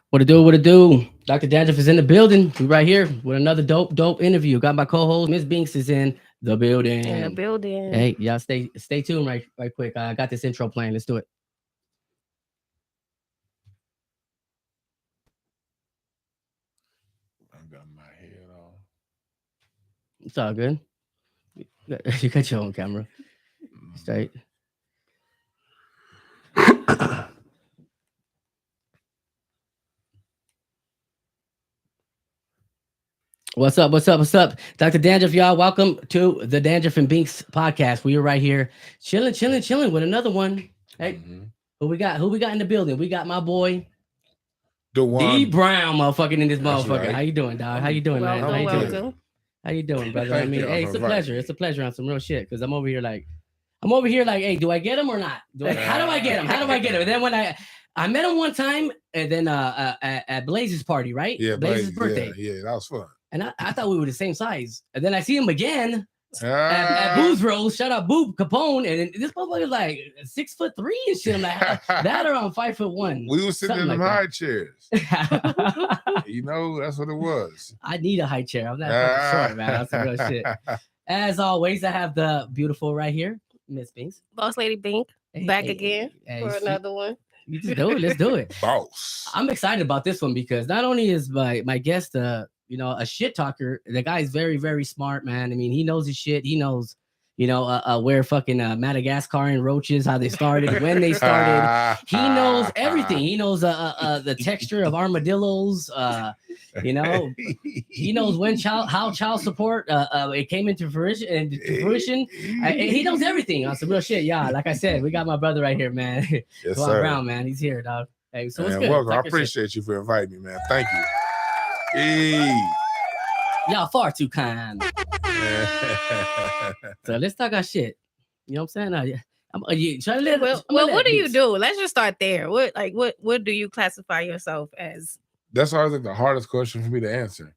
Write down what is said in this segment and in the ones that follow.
What to do? What to do? Dr. Dandruff is in the building. We right here with another dope interview. Got my co-host Miss Binks is in the In the building. building. Hey, y'all stay tuned right quick. I got this intro playing. Let's do it. I got my head on. It's all good. You got your own camera. Straight. What's up? What's up? What's up? Dr. Dandruff, y'all. Welcome to the Dandruff and Binks podcast. We are right here chilling with another one. Hey, who we got? Who we got in the building? We got my boy Dwann Brown, motherfucking in this motherfucker. right. How you doing, dog? How you doing, man? How you doing? Welcome. How you doing, brother? I Thank mean, you hey, for it's a inviting pleasure. me. It's a pleasure on some real shit because I'm over here like, hey, do I get him or not? How do I get him? How do I get him? And then when I met him one time, and then at Blaze's party, right? Yeah, Blaze's Blaze, birthday, yeah, that was fun. and I thought we were the same size. And then I see him again at Ah. Booze Rose. Shout out Boob Capone, and then this motherfucker's like 6'3" and shit. I'm like, that around 5'1". We was sitting in them Something high chairs. that. You know, that's what it was. I need a high chair. I'm not fucking short, man. That's some real shit. As always, I have the beautiful right here, Miss Binks. Boss Lady Bink back again for another one. You just do it. Let's do it. Boss. I'm excited about this one because not only is my guest, a shit talker. The guy's very, very smart, man. I mean, he knows his shit. He knows, where fucking Madagascar and roaches, how they started, when they started. He knows everything. He knows the texture of armadillos. He knows how child support it came into fruition. He knows everything on some real shit. Yeah, like I said, we got my brother right here, man. Yes, Dwann sir. Brown, man. He's here, dog. Hey, so what's Man, good? welcome. Talk I your shit. appreciate you for inviting me, man. Thank you. Hey. Y'all far too kind. So let's talk our shit. You know what I'm saying? Try to live. Well, what do you do? Let's just start there. What do you classify yourself as? That's always like the hardest question for me to answer.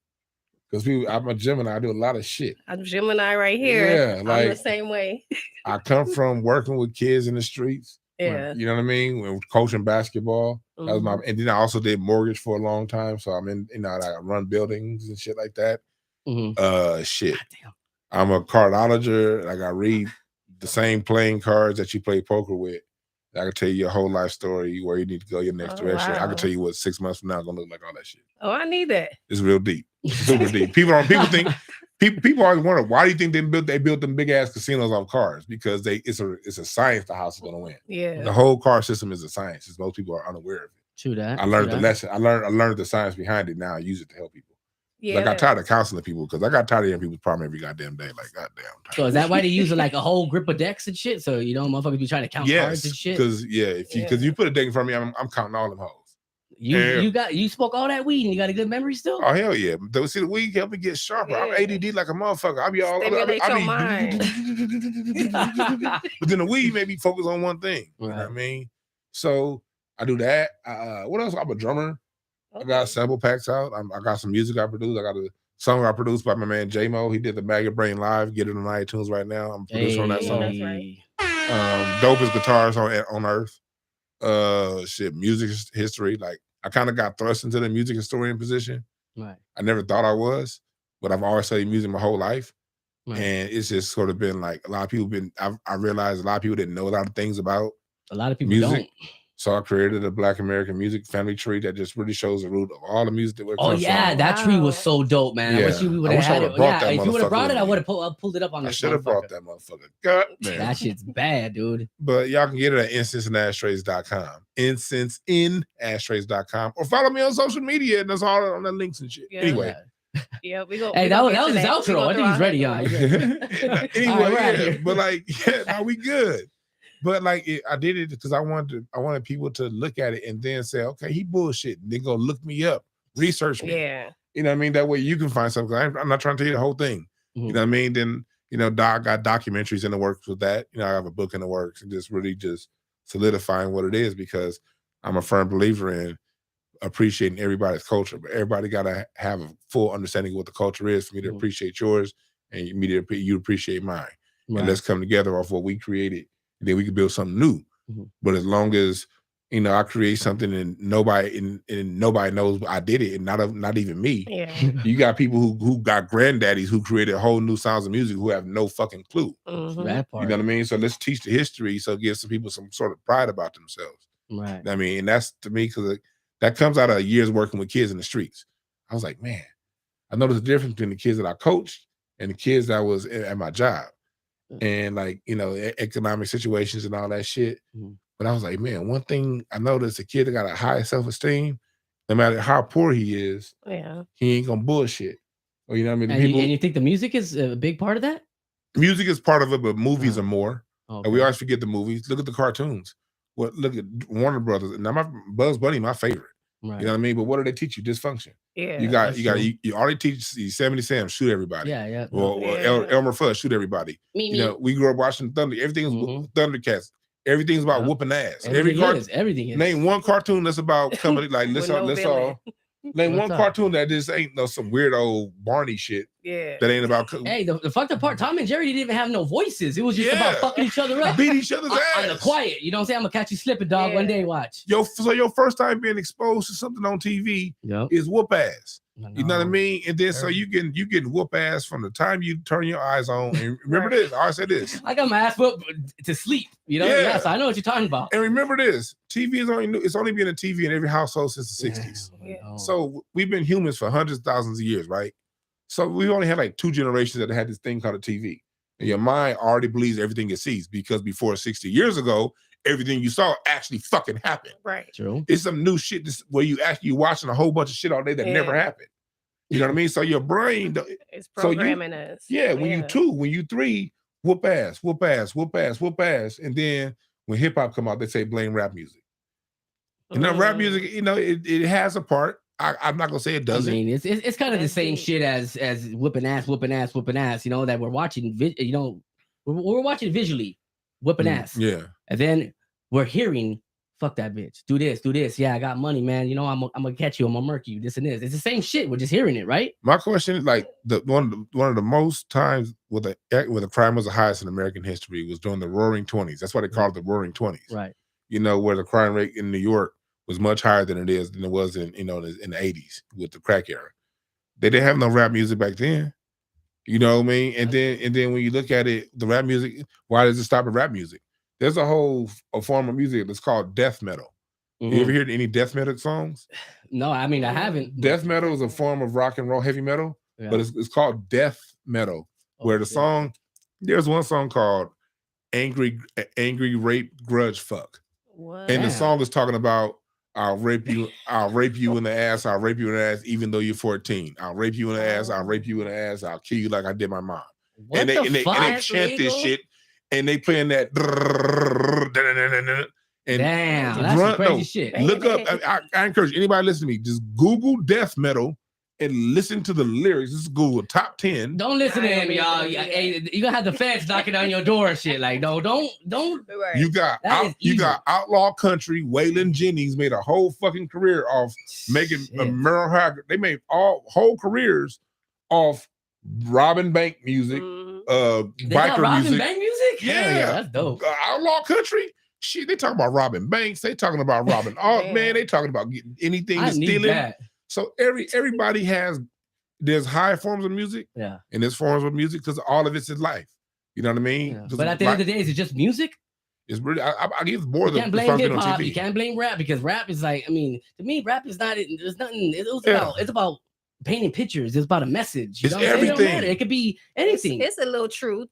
Because I'm a Gemini, I do a lot of shit. I'm Gemini right here. Yeah, I'm like the same way. I come from working with kids in the streets. Yeah. You know what I mean? When coaching basketball. That was and then I also did mortgage for a long time. So I'm in, I run buildings and shit like that. Shit. I'm a cardologer. Like I read the same playing cards that you play poker with. I can tell you your whole life story, where you need to go your next direction. Wow. I can tell you what 6 months from now is gonna look like, all that shit. Oh, I need that. It's real deep. Super deep. People think people always wonder, why do you think they built them big ass casinos off cards? Because it's a science the house is gonna win. Yeah. The whole card system is a science, as most people are unaware of it. True that. I learned the lesson. I learned the science behind it. Now I use it to help people. Yeah. I got tired of counseling people because I got tired of hearing people's problem every goddamn day. Like, goddamn. So is that why they use like a whole grip of decks and shit? So motherfuckers be trying to count cards and shit. Because you put a deck in front of me, I'm counting all them hoes. You spoke all that weed and you got a good memory still? Oh hell yeah! See, the weed helped me get sharper. Yeah. I'm ADD like a motherfucker. I be all. Stimulate your mind. But then the weed made me focus on one thing. Right. You know what I mean? So I do that. What else? I'm a drummer. I got sample packs out. I got some music I produced. I got a song I produced by my man J-Mo. He did the Maggot Brain Live. Get it on iTunes right now. I'm producing on that song. That's right. Dopest guitars on earth. Music history. Like I kind of got thrust into the music historian position. Right. I never thought I was, but I've always studied music my whole life. Right. And it's just sort of been like a lot of people I realized a lot of people didn't know a lot of things about a lot of people music. Don't. So I created a Black American music family tree that just really shows the root of all the music that we're Oh yeah, that tree was so dope, man. Yeah. I wish we would I have wish I had it. would've brought Yeah, that if you would have brought motherfucker it, I with would have pulled it up on I this. should have brought that motherfucker. God, man. That shit's bad, dude. But y'all can get it at incenseandashtrays.com. Incenseandashtrays.com. Or follow me on social media, and that's all on the links and shit. Yeah. Anyway. Yeah, we go. Hey, that was his outro. I think he's ready, y'all. Anyway, but like, we good. But like, I did it because I wanted people to look at it and then say, okay, he bullshit. And then go look me up, research me. Yeah. You know what I mean? That way you can find something. I'm not trying to tell you the whole thing. Mm-hmm. You know what I mean? Then, Doc got documentaries in the works with that. I have a book in the works and just really just solidifying what it is, because I'm a firm believer in appreciating everybody's culture, but everybody got to have a full understanding of what the culture is for me to appreciate yours and you appreciate mine. Right. And let's come together off what we created, and then we can build something new. Mm-hmm. But as long as You know, I create something and nobody knows I did it, and not even me. Yeah. You got people who got granddaddies who created whole new sounds of music who have no fucking clue. That part. You know what I mean? So let's teach the history so it gives some people some sort of pride about themselves. Right. I mean, and that's to me because that comes out of years working with kids in the streets. I was like, man, I noticed the difference between the kids that I coached and the kids that was at my job, and like economic situations and all that shit. But I was like, man, one thing I noticed: a kid that got a high self-esteem, no matter how poor he is, he ain't gonna bullshit. Or you know what I mean? And you think the music is a big part of that? Music is part of it, but movies are more. Okay. And we always forget the movies. Look at the cartoons. Look at Warner Brothers. Now, my Bugs Bunny, my favorite. Right. You know what I mean? But what do they teach you? Dysfunction. Yeah. You already teach 70 Sam, shoot everybody. Yeah. Well, Elmer Fudd, shoot everybody. Me. We grew up watching Thunder. Everything is Thundercats. Everything's about whooping ass. Everything is. Name one cartoon that's about coming like let's all name one cartoon that just ain't some weird old Barney shit. Yeah. That ain't about. Hey, the fucked up part, Tom and Jerry didn't even have no voices. It was just about fucking each other up. Beat each other's ass. On the quiet. You know what I'm saying? I'm gonna catch you slipping, dog. One day, watch. So your first time being exposed to something on TV is whoop ass. You know what I mean? And then so you getting whoop ass from the time you turn your eyes on. And remember this, I said this. I got my ass whooped to sleep. You know? Yeah, so I know what you're talking about. And remember this, TV is only been a TV in every household since the 60s. Yeah. So we've been humans for hundreds of thousands of years, right? So we've only had like 2 generations that had this thing called a TV. And your mind already believes everything it sees because before 60 years ago, everything you saw actually fucking happened. Right. True. It's some new shit where you watching a whole bunch of shit all day that never happened. You know what I mean? So your brain is programming us. Yeah, when you 2, when you 3, whoop ass, whoop ass, whoop ass, whoop ass. And then when hip hop come out, they say blame rap music. And then rap music, it has a part. I'm not gonna say it doesn't. I mean, it's kind of the same shit as whooping ass, that we're watching. We're watching visually, whooping ass. Yeah. And then we're hearing, fuck that bitch. Do this. Yeah, I got money, man. I'm gonna catch you. I'm gonna murk you. This and this. It's the same shit. We're just hearing it, right? My question is like one of the most times where the crime was the highest in American history was during the Roaring 20s. That's why they call it the Roaring 20s. Right. Where the crime rate in New York was much higher than it was in the 80s with the crack era. They didn't have no rap music back then. You know what I mean? And then when you look at it, the rap music, why does it stop at rap music? There's a form of music that's called death metal. You ever heard any death metal songs? No, I mean I haven't. Death metal is a form of rock and roll heavy metal, but it's called death metal. Where the song, there's one song called Angry Rape Grudge Fuck. What? And the song is talking about I'll rape you in the ass, I'll rape you in the ass, even though you're 14. I'll rape you in the ass, I'll rape you in the ass, I'll kill you like I did my mom. And they chant this shit, and they playing that. And damn, that's some crazy shit. Look up. I encourage anybody listen to me. Just Google death metal and listen to the lyrics. Just Google top 10. Don't listen to him, y'all. Hey, you gonna have the feds knocking on your door and shit. Like, no, don't. Right. You got Outlaw Country. Waylon Jennings made a whole fucking career off making Merle Haggard. They made whole careers off robbing bank music, biker music. Bank music? Yeah, that's dope. Outlaw Country. Shit, they talking about robbing banks. They talking about robbing man. They talking about getting anything and stealing. That. So everybody there's high forms of music, and there's forms of music because all of it's in life. You know what I mean? Yeah. But at the end of the day, is it just music? It's really I give more you can't blame hip hop. You can't blame rap because rap is like, I mean, to me, rap is not. There's nothing. It's about painting pictures. It's about a message. It's everything. It could be anything. It's a little truth.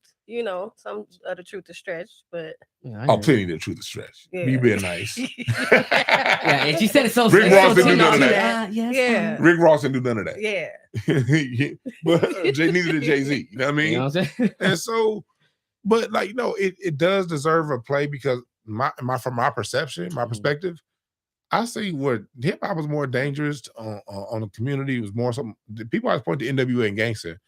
Some of the truth is stretched, but plenty of the truth is stretched. Yeah. You being nice. Yeah, and she said it so. Rick Ross didn't do none of that. Yeah, Rick Ross didn't do none of that. Yeah, but neither did Jay-Z. You know what I mean? You know what I'm saying? And so, but like it does deserve a play because from my perception, my perspective, I see where hip hop was more dangerous on the community. It was more something. People always point to NWA and gangster.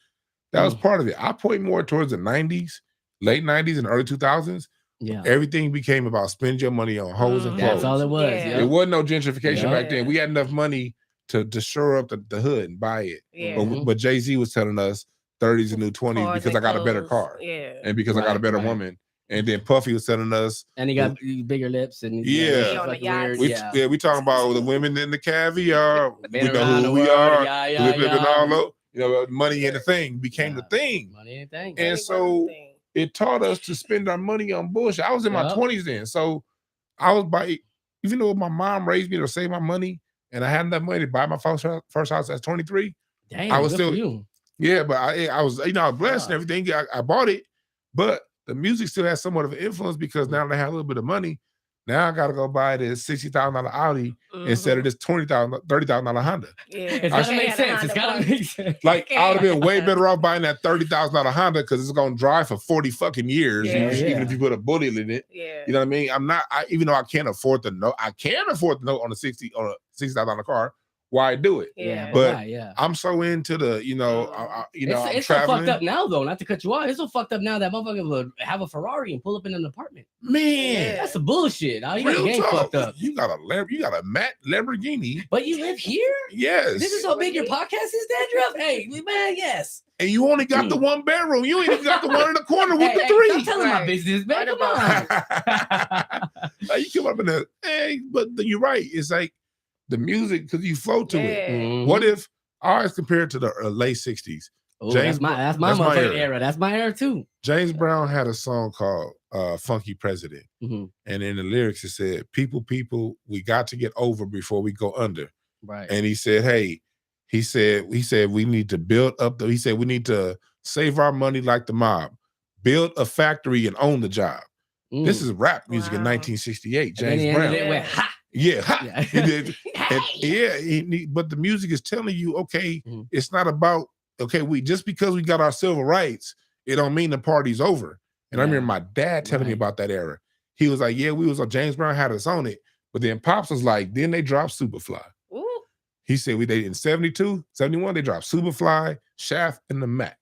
That was part of it. I point more towards the 90s, late 90s and early 2000s. Yeah. Everything became about spend your money on hoes and clothes. That's all it was. Yeah. It wasn't no gentrification back then. We had enough money to shore up the hood and buy it. Yeah. But Jay-Z was telling us 30s and new 20s because I got a better car. Yeah. And because I got a better woman. And then Puffy was telling us, and he got bigger lips, and we talking about the women in the caviar. We know who we are. Living all up. Money in the thing became the thing. Money in the thing. And so it taught us to spend our money on bullshit. I was in my 20s then, so I was even though my mom raised me to save my money, and I had enough money to buy my first house at 23. Damn, I was still, but I was, I was blessed and everything. I bought it, but the music still has somewhat of an influence because now that I have a little bit of money, now I gotta go buy this $60,000 Audi instead of this $30,000 Honda. Yeah, it's gotta make sense. It's gotta make sense. Like I would have been way better off buying that $30,000 Honda because it's gonna drive for 40 fucking years, even if you put a bullet in it. Yeah. You know what I mean? I'm not. Even though I can't afford the note, I can afford the note on a $60,000 car. Why do it? Yeah, but I'm so into the, it's so fucked up now though. Not to cut you off, it's so fucked up now that motherfucker would have a Ferrari and pull up in an apartment. Man, that's some bullshit. You got the game fucked up. You got a matte Lamborghini, but you live here. Yes, this is how big your podcast is, Dandruff. Hey, man, yes. And you only got the one bedroom. You ain't even got the one in the corner with the three. Stop telling my business, man. Come on. You come up in there, but you're right. It's like the music, because you flow to it. Mm-hmm. What if I always compare it to the late 60s? Oh, that's my era. That's my era too. James Brown had a song called Funky President. And in the lyrics it said, people, we got to get over before we go under. Right. And he said, he said we need to build up he said we need to save our money like the mob, build a factory and own the job. This is rap music in 1968. James Brown. It went, ha! Yeah, he did. But the music is telling you, okay, it's not about, we just because we got our civil rights, it don't mean the party's over. And I remember my dad telling me about that era. He was like, we was on James Brown had us on it, but then Pops was like, then they dropped Superfly. Ooh. He said they in 72, 71, they dropped Superfly, Shaft, and the Mac.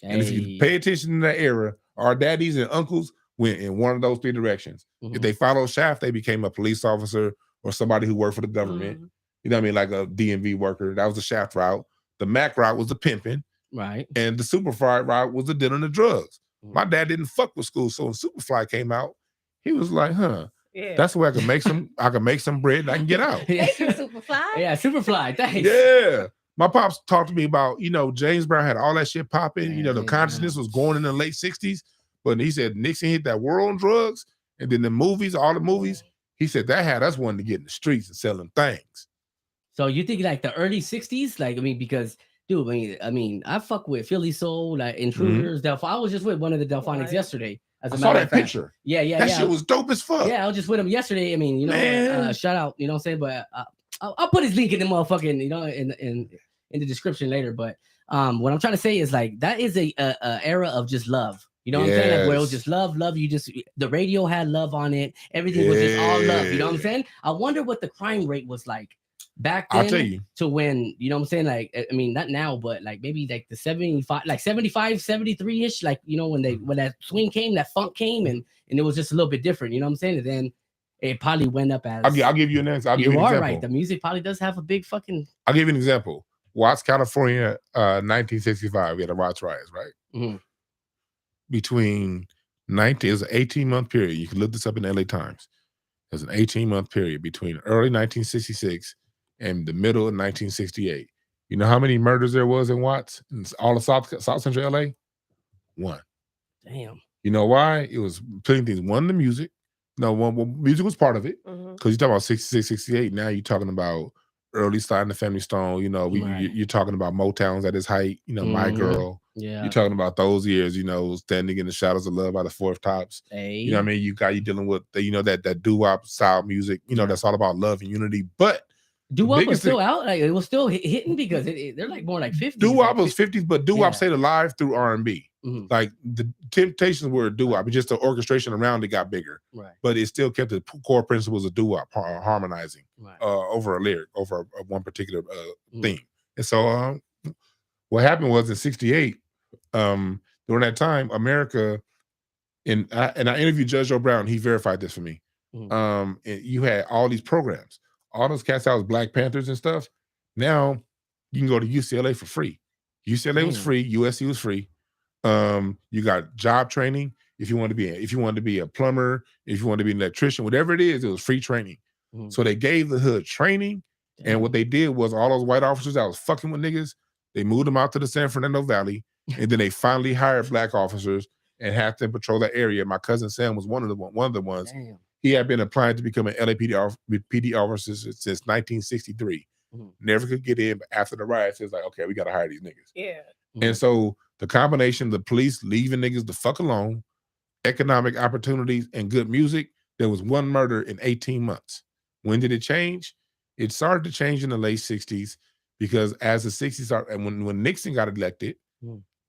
And if you pay attention to that era, our daddies and uncles went in one of those three directions. If they followed Shaft, they became a police officer or somebody who worked for the government. You know what I mean? Like a DMV worker. That was the Shaft route. The Mac route was the pimping. Right. And the Superfly route was the dealing of drugs. My dad didn't fuck with school. So when Superfly came out, he was like, that's where I can make some bread and I can get out. Thank you, Superfly. Yeah, Superfly. Thanks. Yeah. My pops talked to me about, James Brown had all that shit popping. The consciousness was going in the late 60s. But he said Nixon hit that war on drugs. And then all the movies, he said that had us wanting to get in the streets and selling things. So you think like the early 60s? Like, I mean, because dude, I mean, I fuck with Philly Soul, like Intruders, I was just with one of the Delphonics yesterday. I saw that picture. Yeah. That shit was dope as fuck. Yeah, I was just with him yesterday. I mean, shout out, you know what I'm saying? But I'll put his link in the motherfucking, in the description later. But what I'm trying to say is like that is a era of just love. You know what I'm saying? Like where it was just love. You just, the radio had love on it. Everything was just all love. You know what I'm saying? I wonder what the crime rate was like back then. I'll tell you. To when, you know what I'm saying? Like, I mean, not now, but like maybe like the 75, 73-ish, like, when that swing came, that funk came, and it was just a little bit different. You know what I'm saying? And then it probably went up as. I'll give you an example. You are right. The music probably does have a big fucking. I'll give you an example. Watts, California, 1965. We had a Watts riots, right? Between it was an 18-month period. You can look this up in the LA Times. There's an 18-month period between early 1966 and the middle of 1968. You know how many murders there was in Watts? In all of South Central LA? One. Damn. You know why? It was plenty of things. One, the music. No, music was part of it. Because you're talking about 66, 68. Now you're talking about early Sly and the Family Stone. You're talking about Motown's at its height. My Girl. Yeah. You're talking about those years, Standing in the Shadows of Love by the Fourth Tops. Hey. You know what I mean? You dealing with that doo-wop style music, that's all about love and unity. But doo-wop was still out, like it was still hitting because they're like more like 50s. Doo-wop was 50s, but doo-wop stayed alive through R&B. Like the Temptations were a doo-wop, it's just the orchestration around it got bigger. Right. But it still kept the core principles of doo-wop, harmonizing over a lyric, over one particular theme. And so what happened was in 68, during that time, America, and I interviewed Judge O'Brown, he verified this for me. And you had all these programs, all those cats out was Black Panthers and stuff. Now you can go to UCLA for free. UCLA was free, USC was free. You got job training, if you wanted to be a plumber, if you wanted to be an electrician, whatever it is, it was free training. So they gave the hood training, and what they did was all those white officers that was fucking with niggas, they moved them out to the San Fernando Valley, and then they finally hired black officers and had them patrol that area. My cousin Sam was one of the ones. Damn. He had been applying to become an LAPD officer since 1963. Never could get in, but after the riots, it's like, okay, we got to hire these niggas. Yeah. And so the combination of the police leaving niggas the fuck alone, economic opportunities, and good music, there was one murder in 18 months. When did it change? It started to change in the late 60s because as the 60s started, and when Nixon got elected,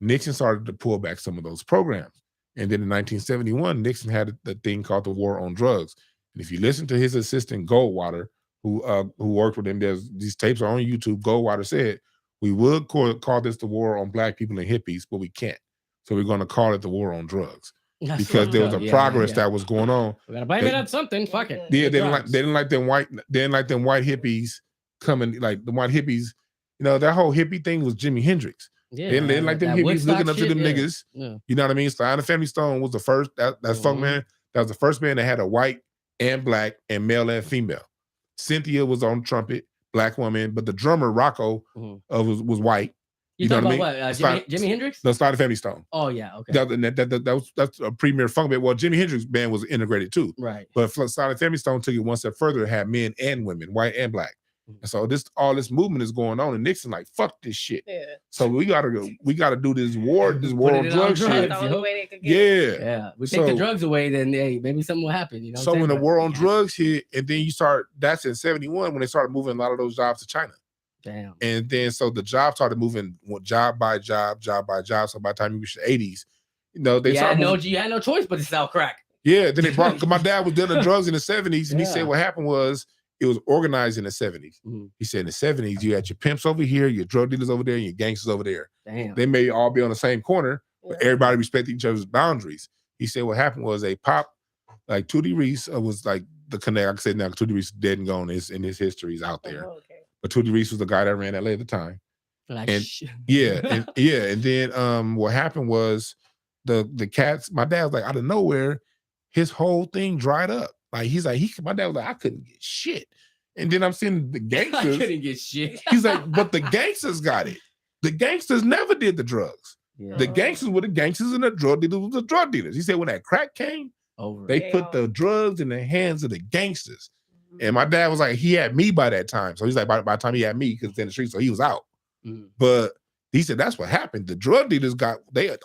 Nixon started to pull back some of those programs. And then in 1971, Nixon had the thing called the War on Drugs. And if you listen to his assistant, Goldwater, who worked with him, these tapes are on YouTube. Goldwater said, we would call this the war on black people and hippies, but we can't. So we're going to call it the war on drugs. Because there was a progress that was going on. We gotta blame it on something. Fuck it. Yeah, they didn't like them white hippies coming, like the white hippies. You know, that whole hippie thing was Jimi Hendrix. Yeah, they didn't like them hippies Woodstock looking up to them niggas. Yeah. You know what I mean? Sly and the Family Stone was the first. That's funk man. That was the first band that had a white and black and male and female. Cynthia was on trumpet, black woman, but the drummer Rocco was white. You talking about what? Jimi Hendrix? The Sly and the Family Stone. Oh yeah, okay. That's a premier funk band. Well, Jimi Hendrix band was integrated too, right? But Sly and the Family Stone took it one step further. It had men and women, white and black. And so all this movement is going on, and Nixon like, fuck this shit. Yeah. So we gotta do this war on drugs shit. The only way they could get yeah. We take the drugs away, then hey, maybe something will happen. You know. So when the war on drugs hit, and then you start, that's in 71 when they started moving a lot of those jobs to China. Damn. And then so the job started moving job by job. So by the time you reach the 80s, you know, you had no choice but to sell crack. Yeah. Then they brought, because my dad was dealing drugs in the 70s, and he said what happened was it was organized in the 70s. He said in the 70s, you had your pimps over here, your drug dealers over there, and your gangsters over there. Damn. They may all be on the same corner, but everybody respected each other's boundaries. He said what happened was a pop, like Tootie Reese was like the connect. Like I said now, Tootie Reese is dead and gone. In his history is out there. But Tootie Reese was the guy that ran LA at the time. Like, and and then what happened was the cats, my dad was like, out of nowhere, his whole thing dried up. Like my dad was like, I couldn't get shit. And then I'm seeing the gangsters. I couldn't get shit. He's like, but the gangsters got it. The gangsters never did the drugs. Yeah. The gangsters were the gangsters and the drug dealers were the drug dealers. He said when that crack came, they put the drugs in the hands of the gangsters. And my dad was like, he had me by that time. So he's like, by the time he had me, because it's in the street, so he was out. But he said that's what happened. The drug dealers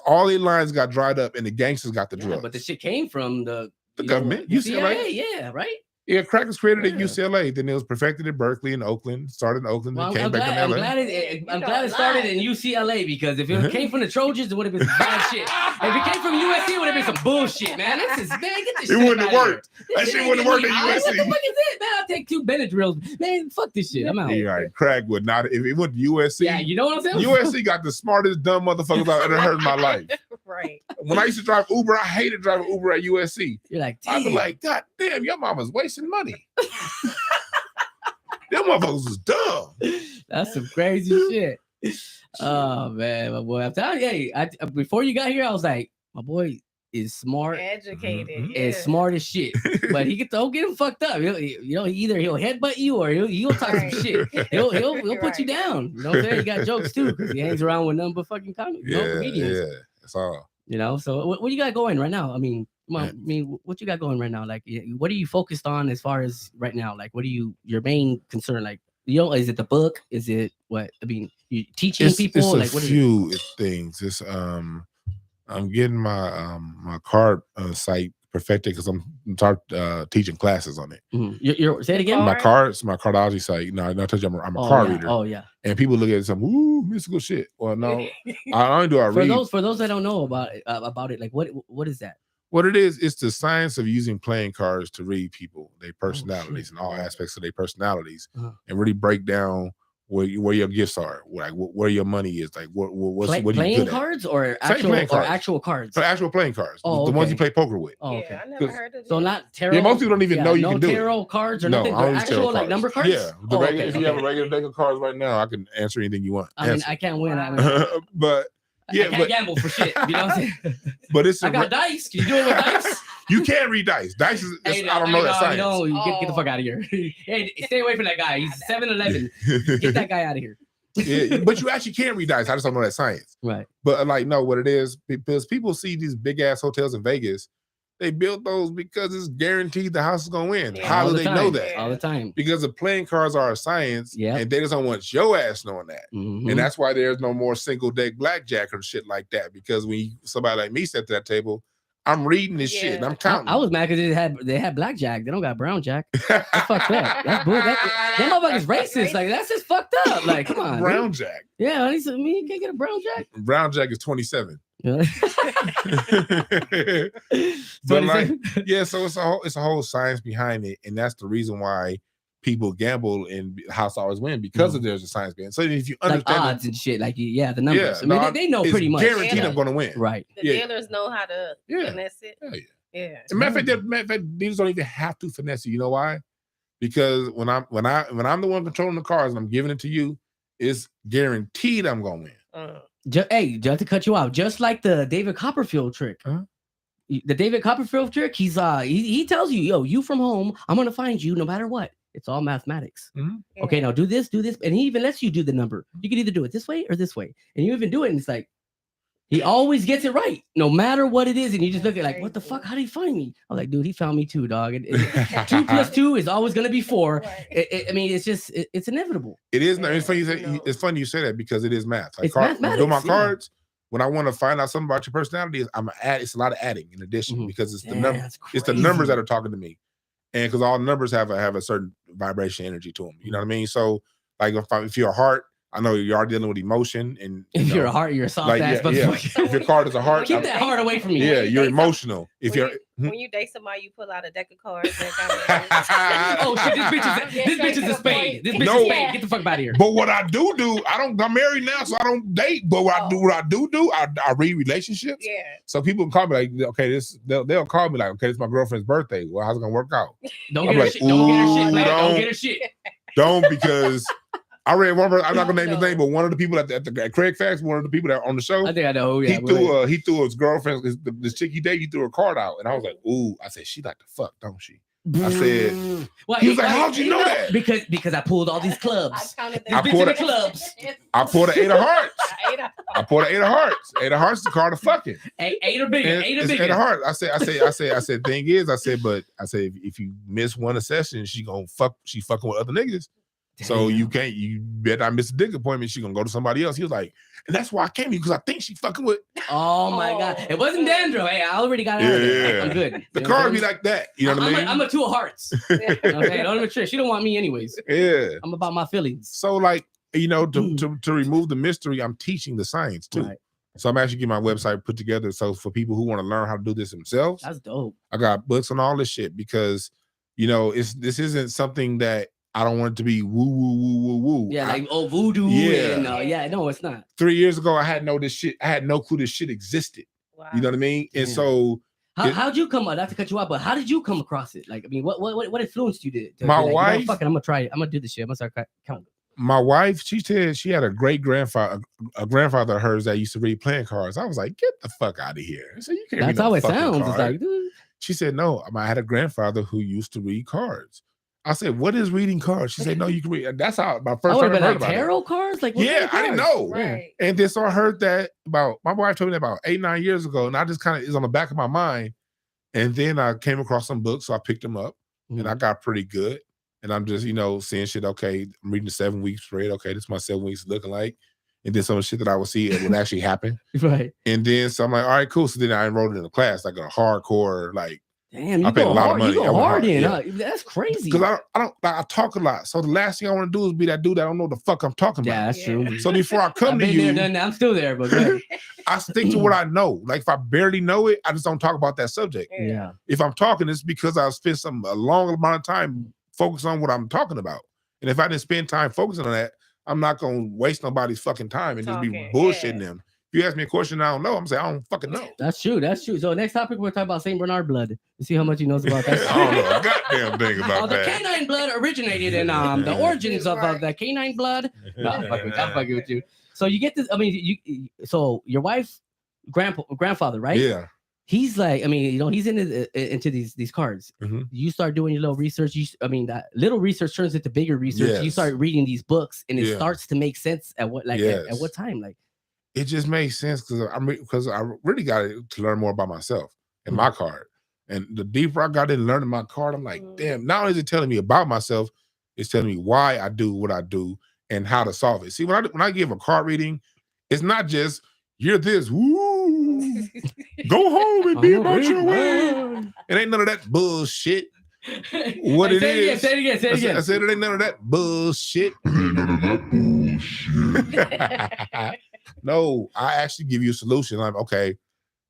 all their lines got dried up, and the gangsters got the drugs. But the shit came from the government, UCLA. Yeah, right. Yeah, crack was created at UCLA. Then it was perfected at Berkeley and Oakland. Started in Oakland, and came back in LA. I'm glad it started in UCLA, because if it came from the Trojans, it would have been some bad shit. If it came from USC, it would have been some bullshit, man. Get this it shit. Wouldn't have worked. That shit wouldn't have worked at USC. What the fuck is it, man? I'll take 2 Benadryls. Man, fuck this shit. I'm out. Yeah, right. Crack would not. If it went to USC, yeah, you know what I'm saying? USC got the smartest dumb motherfuckers I've ever heard in my life. Right. When I used to drive Uber, I hated driving Uber at USC. You're like, damn. I'd be like, God damn, your mama's wasting money. Them motherfuckers was dumb. That's some crazy shit. Oh man, my boy. I'm telling you, hey, before you got here, I was like, my boy is smart, educated, and smart as shit. But don't get him fucked up. Either he'll headbutt you or he'll talk some shit. He'll put you down. You know what I'm saying? He got jokes too, because he hangs around with nothing but fucking comedians. Yeah, that's all. You know, so what you got going right now? I mean, what you got going right now? Like, what are you focused on as far as right now? Like, what are your main concern? Like, is it the book? Is it what? I mean, you teaching people? It's like, what? A few things. It's I'm getting my my card site perfected because I'm teaching classes on it. Say it again. My cardology site. No, I told you I'm a card reader. Oh yeah. And people look at it some mystical shit. Well, no, I only do read. For those that don't know about it, like what is that? What it is, it's the science of using playing cards to read people, their personalities, and all aspects of their personalities, and really break down where your gifts are, like where your money is, like what are you playing good cards at? Or actual cards? So actual playing cards, the ones you play poker with. Oh, okay. Yeah, I never heard of it. So not tarot. Yeah, most people don't even know you can do it. No tarot cards or no, nothing. Actual like number cards. Yeah, if you have a regular deck of cards right now, I can answer anything you want. I mean, I can't win. But Yeah, I can't gamble for shit. You know what I'm saying? But it's I got dice. Can you do it with dice? You can't read dice. Dice is I don't know that science. Get the fuck out of here. Hey, stay away from that guy. He's 7-Eleven. Get that guy out of here. Yeah, but you actually can read dice. I just don't know that science. Right. But like, no, what it is, because people see these big ass hotels in Vegas, they built those because it's guaranteed the house is gonna win. Yeah, How do they know that? All the time. Because the playing cards are a science, and they just don't want your ass knowing that. And that's why there's no more single deck blackjack or shit like that. Because when somebody like me sat to that table, I'm reading this shit and I'm counting. I was mad because they had blackjack. They don't got brown jack. That's fucked up. That's bull. That motherfucker's racist. Like that's just fucked up. Like come on, brown dude. jack. Yeah, you can't get a brown jack. Brown jack is 27. But like, yeah, so it's a whole science behind it, and that's the reason why people gamble and house always win because of there's a science behind. So if you understand like odds and shit, like the numbers. I mean, they know pretty much. Guaranteed I'm going to win. Right. The dealers know how to finesse it. Yeah. As a matter of fact, dealers don't even have to finesse it. You know why? Because when I'm the one controlling the cars and I'm giving it to you, it's guaranteed I'm going to win. Hey, just to cut you off, just like the David Copperfield trick. The David Copperfield trick, he tells you, yo, you from home, I'm gonna find you no matter what. It's all mathematics. Okay, now do this, and he even lets you do the number. You can either do it this way or this way, and you even do it, and it's like he always gets it right, no matter what it is. And you just look at like, what the fuck? How did he find me? I'm like, dude, he found me too, dog. 2 + 2 is always gonna be 4. Right. I mean, it's inevitable. It is. It's funny. It's funny you say that because it is math. Like it's mathematics. Do my cards. When I want to find out something about your personality, it's a lot of adding in addition because it's the numbers. It's the numbers that are talking to me, and because all numbers have a certain vibration energy to them. You know what I mean? So like if you're a heart, I know you are dealing with emotion, and if you're a heart, you're a soft ass. If your card is a heart, keep that heart away from me. Yeah, you're emotional. When you date somebody, you pull out a deck of cards. Oh shit! This bitch is a spade. This bitch is a spade. Get the fuck out of here. But what I do, I'm married now, so I don't date. But what I do, I read relationships. Yeah. So people can call me like, okay, they'll call me like, okay, it's my girlfriend's birthday. Well, how's it gonna work out? Don't get her shit. Don't get her shit. Don't because. I read one. I'm not gonna name his name, but one of the people at Craig Facts, one of the people that are on the show. I think I know. Yeah, he threw his girlfriend, the chick he dated. He threw her card out, and I was like, "Ooh!" I said, "She like to fuck, don't she?" I said, he was like, "How'd you know that?" Because I pulled all these clubs. I pulled an 8 of hearts. I pulled an 8 of hearts. 8 of hearts is the card of fucking. 8 or bigger. 8 or bigger. 8 of hearts. I said. Thing is, if you miss one session, she gonna fuck. She fucking with other niggas. Damn. So you better not miss a dick appointment. She gonna go to somebody else. He was like, and that's why I came here because I think she fucking with. Oh my god, it wasn't Dandruff. Hey, I already got it out of there. I'm good. The card be like that. You know what I mean? I'm a 2 of hearts. Okay, don't even trick. She don't want me anyways. Yeah, I'm about my feelings. So like to remove the mystery, I'm teaching the science too. Right. So I'm actually getting my website put together. So for people who want to learn how to do this themselves, that's dope. I got books on all this shit because this isn't something that. I don't want it to be woo woo woo woo woo. Yeah, like voodoo. Yeah, no, it's not. 3 years ago, I had no clue this shit existed. Wow. You know what I mean? And so, how'd you come? Not to cut you off, but how did you come across it? Like, I mean, what influenced you to my like, wife? Fuck it, I'm gonna try it. I'm gonna do this shit. I'm gonna start counting. My wife, she said she had a grandfather of hers that used to read playing cards. I was like, get the fuck out of here. So you can't. That's how it sounds. It's like, dude. She said, no, I had a grandfather who used to read cards. I said, what is reading cards? She said, no, you can read. That's how my first time I heard about tarot it. Cards? Like, yeah, I didn't know. Right. And then so I heard that my wife told me that about 8-9 years ago. And I just kind of is on the back of my mind. And then I came across some books. So I picked them up and I got pretty good. And I'm just, seeing shit. Okay, I'm reading the 7 week spread. Okay, this is my 7 weeks looking like. And then some of the shit that I would see, it would actually happen. Right. And then so I'm like, all right, cool. So then I enrolled in a class, like a hardcore, like, damn, I paid a lot of money. You go hard in. Yeah. That's crazy. Because I talk a lot. So the last thing I want to do is be that dude that I don't know what the fuck I'm talking about. Yeah, that's true. So before I come to you, I'm still there, but I stick to what I know. Like if I barely know it, I just don't talk about that subject. Yeah. If I'm talking, it's because I spent a long amount of time focused on what I'm talking about. And if I didn't spend time focusing on that, I'm not gonna waste nobody's fucking time and just be bullshitting them. If you ask me a question I don't know, I'm saying I don't fucking know. That's true. So next topic, we're talking about St. Bernard blood. To see how much he knows about that. I don't know a goddamn thing about that. The canine blood originated in the origins of the canine blood No, I'm fucking with you. So you get this. I mean, so your wife's grandfather, right? Yeah. He's like, I mean, he's into these cards. Mm-hmm. You start doing your little research. That little research turns into bigger research. Yes. You start reading these books, and it starts to make sense at what time, like. It just makes sense because I really got to learn more about myself and my card. And the deeper I got in learning my card, I'm like, damn, not only is it telling me about myself, it's telling me why I do what I do and how to solve it. See, when I give a card reading, it's not just, you're this, woo, go home and be about your way. It ain't none of that bullshit. What it is. Say it again. I said it ain't none of that bullshit. No, I actually give you a solution. I'm okay,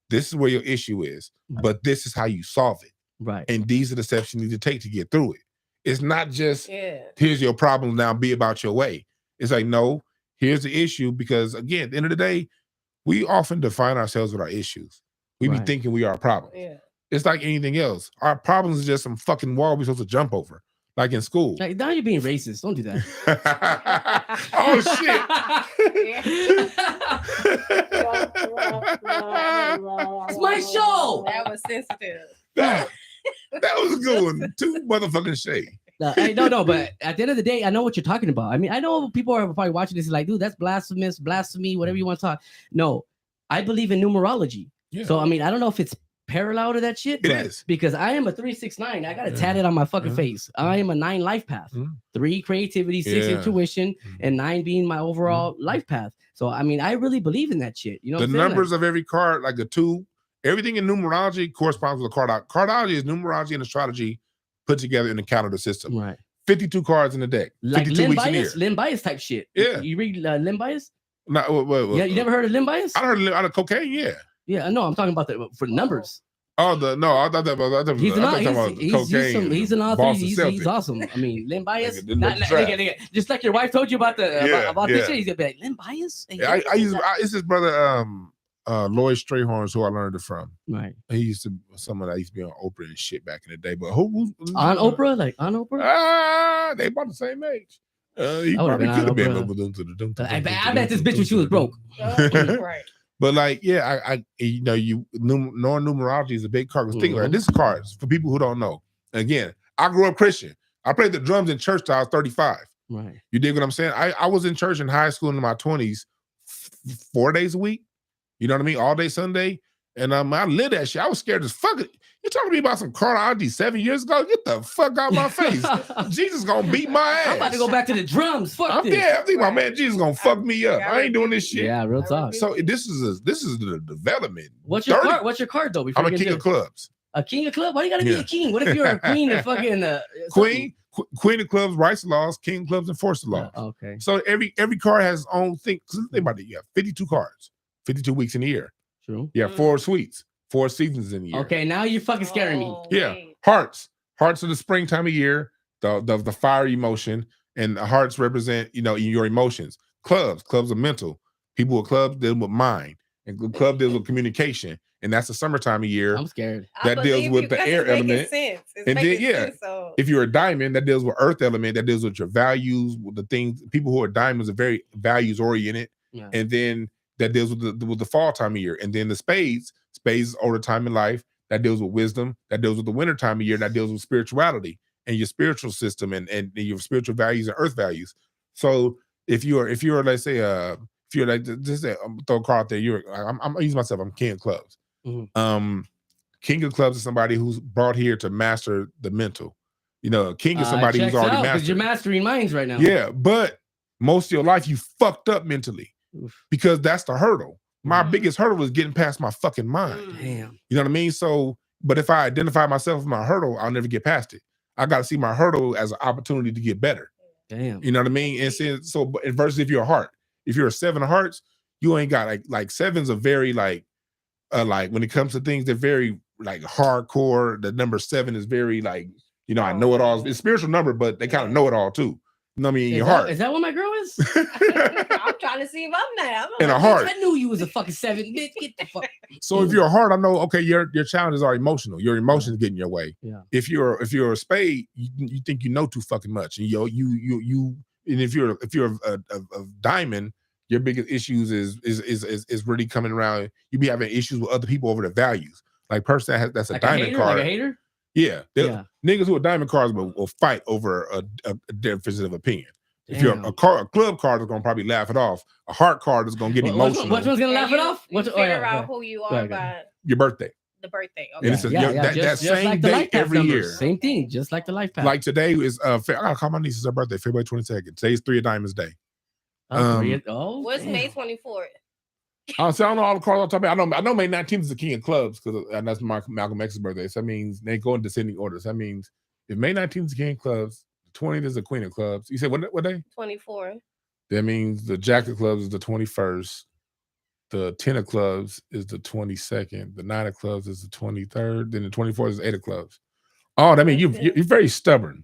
this is where your issue is, but this is how you solve it. Right. And these are the steps you need to take to get through it. It's not just, here's your problem, now be about your way. It's like, no, here's the issue, because again, at the end of the day, we often define ourselves with our issues. We be thinking we are a problem. Yeah. It's like anything else. Our problems is just some fucking wall we're supposed to jump over. Like in school. Like, now you're being racist. Don't do that. Oh shit. It's my show. That was sensitive. That was a good one. Too motherfucking shade. No, but at the end of the day, I know what you're talking about. I mean, I know people are probably watching this like, dude, that's blasphemy, whatever you want to talk. No, I believe in numerology. Yeah. So, I mean, I don't know if it's parallel to that shit, it is, because I am a 369. I got it tatted on my fucking face. I am a 9 life path. 3 creativity, 6 intuition, and 9 being my overall life path. So I mean, I really believe in that shit. You know, the numbers of every card, like a 2, everything in numerology corresponds with a card. Cardology is numerology and astrology put together in the calendar system. Right. 52 cards in the deck. Like 52 weeks in a year. Limb bias type shit. Yeah. You read limb bias? No, yeah, you never heard of limb bias? I heard of cocaine. Yeah. Yeah, no, I'm talking about for numbers. Oh, I thought that was. He's an author. He's awesome. I mean, limb bias. Just like your wife told you about about this shit. He's gonna be like, limb bias. It's his brother, Lloyd Strayhorn's who I learned it from. Right. He used to be on Oprah and shit back in the day. But who on Oprah? Like on Oprah? They about the same age. He probably could have been. I bet this bitch when she was broke. Right. But like, yeah, knowing numerology is a big card. Think about it. This card for people who don't know. Again, I grew up Christian. I played the drums in church till I was 35. Right. You dig what I'm saying? I was in church in high school in my 20s, 4 days a week. You know what I mean? All day Sunday. And I lived that shit. I was scared as fuck. You talking to me about some cardiology 7 years ago? Get the fuck out of my face. Jesus gonna beat my ass. I'm about to go back to the drums. Fuck this. Yeah, I'm thinking about, man, Jesus gonna fuck me up. I ain't doing this shit. Yeah, real talk. So this is the development. What's your card? What's your card though? I'm a king of clubs. A king of clubs? Why you gotta be a king? What if you're a queen and fucking Queen of clubs, rights laws, king of clubs, and force laws. Okay. So every card has its own thing. Think about it. You have 52 cards, 52 weeks in a year. True. You have 4 suites, 4 seasons in a year. Okay, now you're fucking scaring me. Yeah. Hearts are the springtime of year, the fire emotion, and the hearts represent, your emotions. Clubs are mental. People with clubs deal with mind, and club deals with communication. And that's the summertime of year. I'm scared. That deals with the air element. And then, if you're a diamond, that deals with earth element, that deals with your values, with the things. People who are diamonds are very values oriented. Yeah. And then that deals with the fall time of year. And then the spades is older time in life. That deals with wisdom. That deals with the winter time of year. That deals with spirituality and your spiritual system and your spiritual values and earth values. So if you're let's say if you're like, just say, throw a card out there, I'm using myself. I'm king of clubs. Mm-hmm. King of clubs is somebody who's brought here to master the mental. King is somebody who's already mastered. Because you're mastering minds right now. Yeah, but most of your life you fucked up mentally. Oof. Because that's the hurdle. My biggest hurdle was getting past my fucking mind. Damn. You know what I mean? So, but if I identify myself as my hurdle, I'll never get past it. I got to see my hurdle as an opportunity to get better. Damn. You know what I mean? And so versus if you're a heart, if you're a 7 of hearts, you ain't got like 7s are very like when it comes to things, they're very like hardcore. The number 7 is very like, I know it all. It's a spiritual number, but they kind of know it all too. You know what I mean? In your heart. Is that what my girl is? I'm trying to see if I'm there. In a heart. I knew you was a fucking 7, bitch. Get the fuck. So if you're a heart, I know, okay, your challenges are emotional. Your emotions get in your way. Yeah. If you're a spade, you think you know too fucking much. And you and if you're a diamond, your biggest issues is really coming around. You be having issues with other people over the values. Like person that's a diamond card. Like a hater? Yeah. Niggas who are diamond cards will fight over a difference of opinion. If you're a club card is gonna probably laugh it off. A heart card is gonna get emotional. Which one's gonna laugh it off? Figure out who you are by your birthday. The birthday. Okay. And it's that same like day every year. Same thing, just like the life path. Like today is I gotta call my niece's her birthday, February 22nd. Today's 3 of Diamonds Day. What's May 24th? I don't know all the cards I'm talking about. I know May 19th is the king of clubs because that's Malcolm X's birthday. So that means they go in descending orders. That means if May 19th is the king of clubs, the 20th is the queen of clubs. You said what day? 24. That means the jack of clubs is the 21st. The 10 of clubs is the 22nd. The 9 of clubs is the 23rd. Then the 24th is 8 of clubs. Oh, that means you're very stubborn.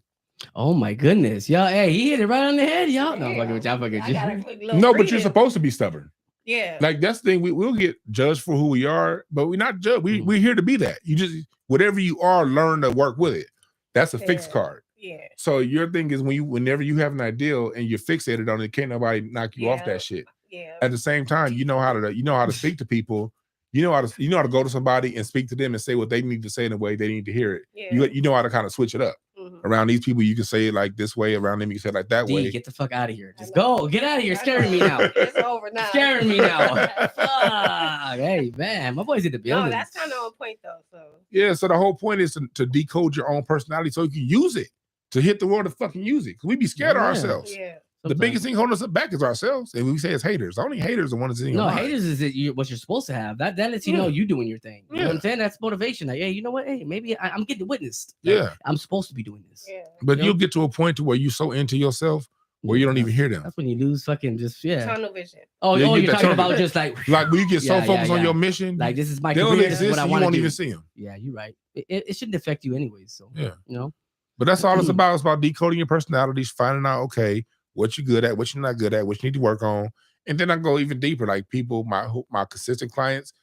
Oh my goodness, y'all! Hey, he hit it right on the head, y'all. No, no, but you're supposed to be stubborn. Yeah, like that's the thing. We'll get judged for who we are, but we're not judged. We're here to be that. You just whatever you are, learn to work with it. That's a fixed card. Yeah. So your thing is whenever you have an ideal and you're fixated on it, can't nobody knock you off that shit. Yeah. At the same time, you know how to speak to people. You know how to go to somebody and speak to them and say what they need to say in the way they need to hear it. Yeah. You know how to kind of switch it up. Around these people, you can say it like this way. Around them, you can say it like that way. Get the fuck out of here. Just go. Get out of here. Scaring me now. It's over now. Scaring me now. Fuck. Hey, man. My boy's in the building. No, that's kind of on point, though. So yeah, so the whole point is to decode your own personality so you can use it. To hit the world to fucking use it. Because we be scared of ourselves. Yeah. The biggest thing holding us back is ourselves. And we say it's haters. Only haters are the ones that's in your mind. Haters is what you're supposed to have. That lets you know you doing your thing. You know what I'm saying? That's motivation. Like, hey, you know what? Hey, maybe I'm getting witnessed. Like, I'm supposed to be doing this. Yeah. But you'll get to a point to where you're so into yourself where you don't even hear them. That's when you lose fucking tunnel vision. Oh, you're talking about just like when you get so focused on your mission. Like this is my career. This is what I want to do. You won't even see them. Yeah, you're right. It shouldn't affect you anyways. So you know. But that's all it's about. It's about decoding your personalities, finding out, okay, what you're good at, what you're not good at, what you need to work on. And then I go even deeper, like people, my consistent clients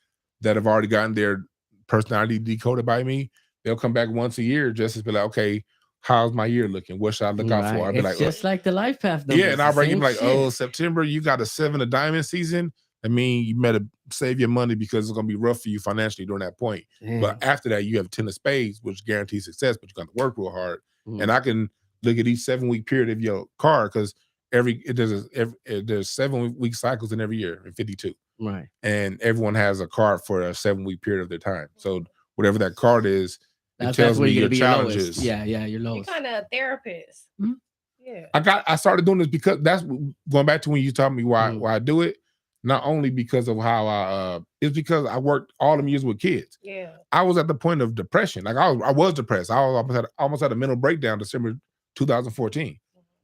that have already gotten their personality decoded by me, they'll come back once a year just to be like, okay, how's my year looking? What should I look out for? I'll be like, just like the life path. Yeah, and I'll bring him like, oh, September, you got a 7 of diamond season. I mean, you better save your money because it's going to be rough for you financially during that point. But after that, you have 10 of spades, which guarantees success, but you got to work real hard. And I can look at each 7-week period of your card because there's 7-week cycles in every year in 52. Right. And everyone has a card for a 7-week period of their time. So whatever that card is, it tells me your challenges. Yeah, your lowest. You're kind of a therapist. Mm-hmm. Yeah. I started doing this because that's going back to when you told me why I do it. Not only because of how it's because I worked all them years with kids. Yeah. I was at the point of depression. Like I was depressed. I almost had a mental breakdown December 2014.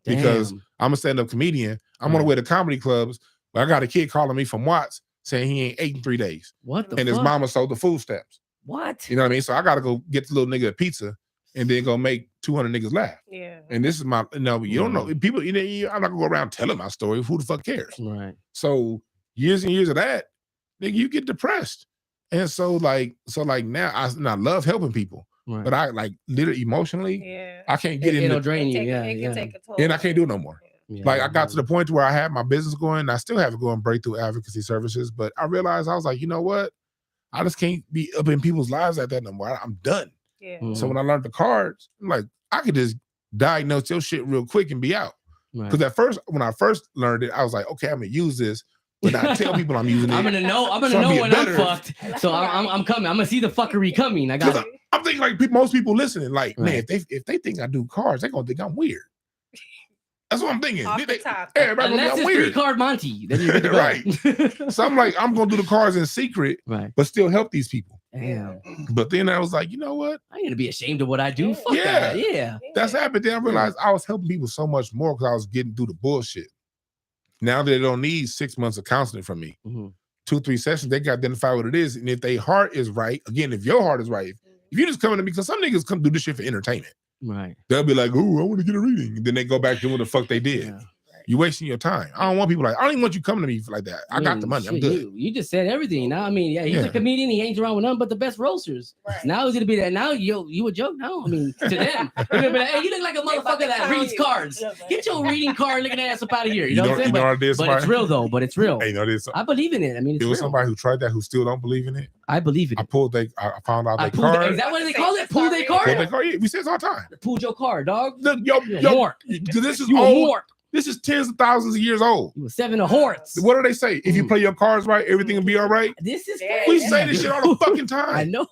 Damn. Because I'm a stand-up comedian. I'm on the way to comedy clubs. But I got a kid calling me from Watts saying he ain't ate in 3 days. What the fuck? his mama sold the food stamps. What? You know what I mean? So I got to go get the little nigga a pizza and then go make 200 niggas laugh. Yeah. And this is my, you don't know. People, I'm not going to go around telling my story. Who the fuck cares? Right. So years and years of that, nigga, you get depressed. And so now I love helping people. Right. But I like literally emotionally, I can't get in. It'll drain you. It can take a toll. And I can't do it no more. Yeah, like I got to the point where I had my business going, and I still have it going, Breakthrough Advocacy Services. But I realized I was like, you know what? I just can't be up in people's lives like that no more. I'm done. Yeah. So when I learned the cards, I'm like, I could just diagnose your shit real quick and be out. Because at first, when I first learned it, I was like, okay, I'm gonna use this. But I tell people I'm using it. I'm gonna know when I'm fucked. So I'm coming. I'm gonna see the fuckery coming. I got it. I'm thinking like most people listening, like, man, if they think I do cards, they're gonna think I'm weird. That's what I'm thinking. Everybody gonna think I'm weird. 3-card Monty. Then you're good to go. Right. So I'm like, I'm gonna do the cards in secret, but still help these people. Damn. But then I was like, you know what? I ain't gonna be ashamed of what I do. Fuck that. Yeah. That's happened. Then I realized I was helping people so much more because I was getting through the bullshit. Now they don't need 6 months of counseling from me. 2-3 sessions, they got to identify what it is. And if their heart is right, again, if your heart is right, if you just coming to me, because some niggas come do this shit for entertainment. Right. They'll be like, oh, I want to get a reading. And then they go back to what the fuck they did. You wasting your time. I don't want people like, I don't even want you coming to me like that. I got the money. I'm good. You just said everything. Now, I mean, he's a comedian. He hangs around with none but the best roasters. Right. Now he's gonna be that. Now you a joke. No, I mean, to them, they're gonna be like, hey, you look like a motherfucker that reads cards. Get your reading card looking ass up out of here. You know what I'm saying? But it's real though. But it's real. Hey, I believe in it. I mean, there was somebody who tried that who still don't believe in it. I believe in it. I found out their card. Is that what they call it? Pull their card. Yeah, we say it all the time. Pull your card, dog. This is old. This is tens of thousands of years old. You were 7 of hearts. What do they say? If you play your cards right, everything will be all right. This is crazy. We say this shit all the fucking time. I know.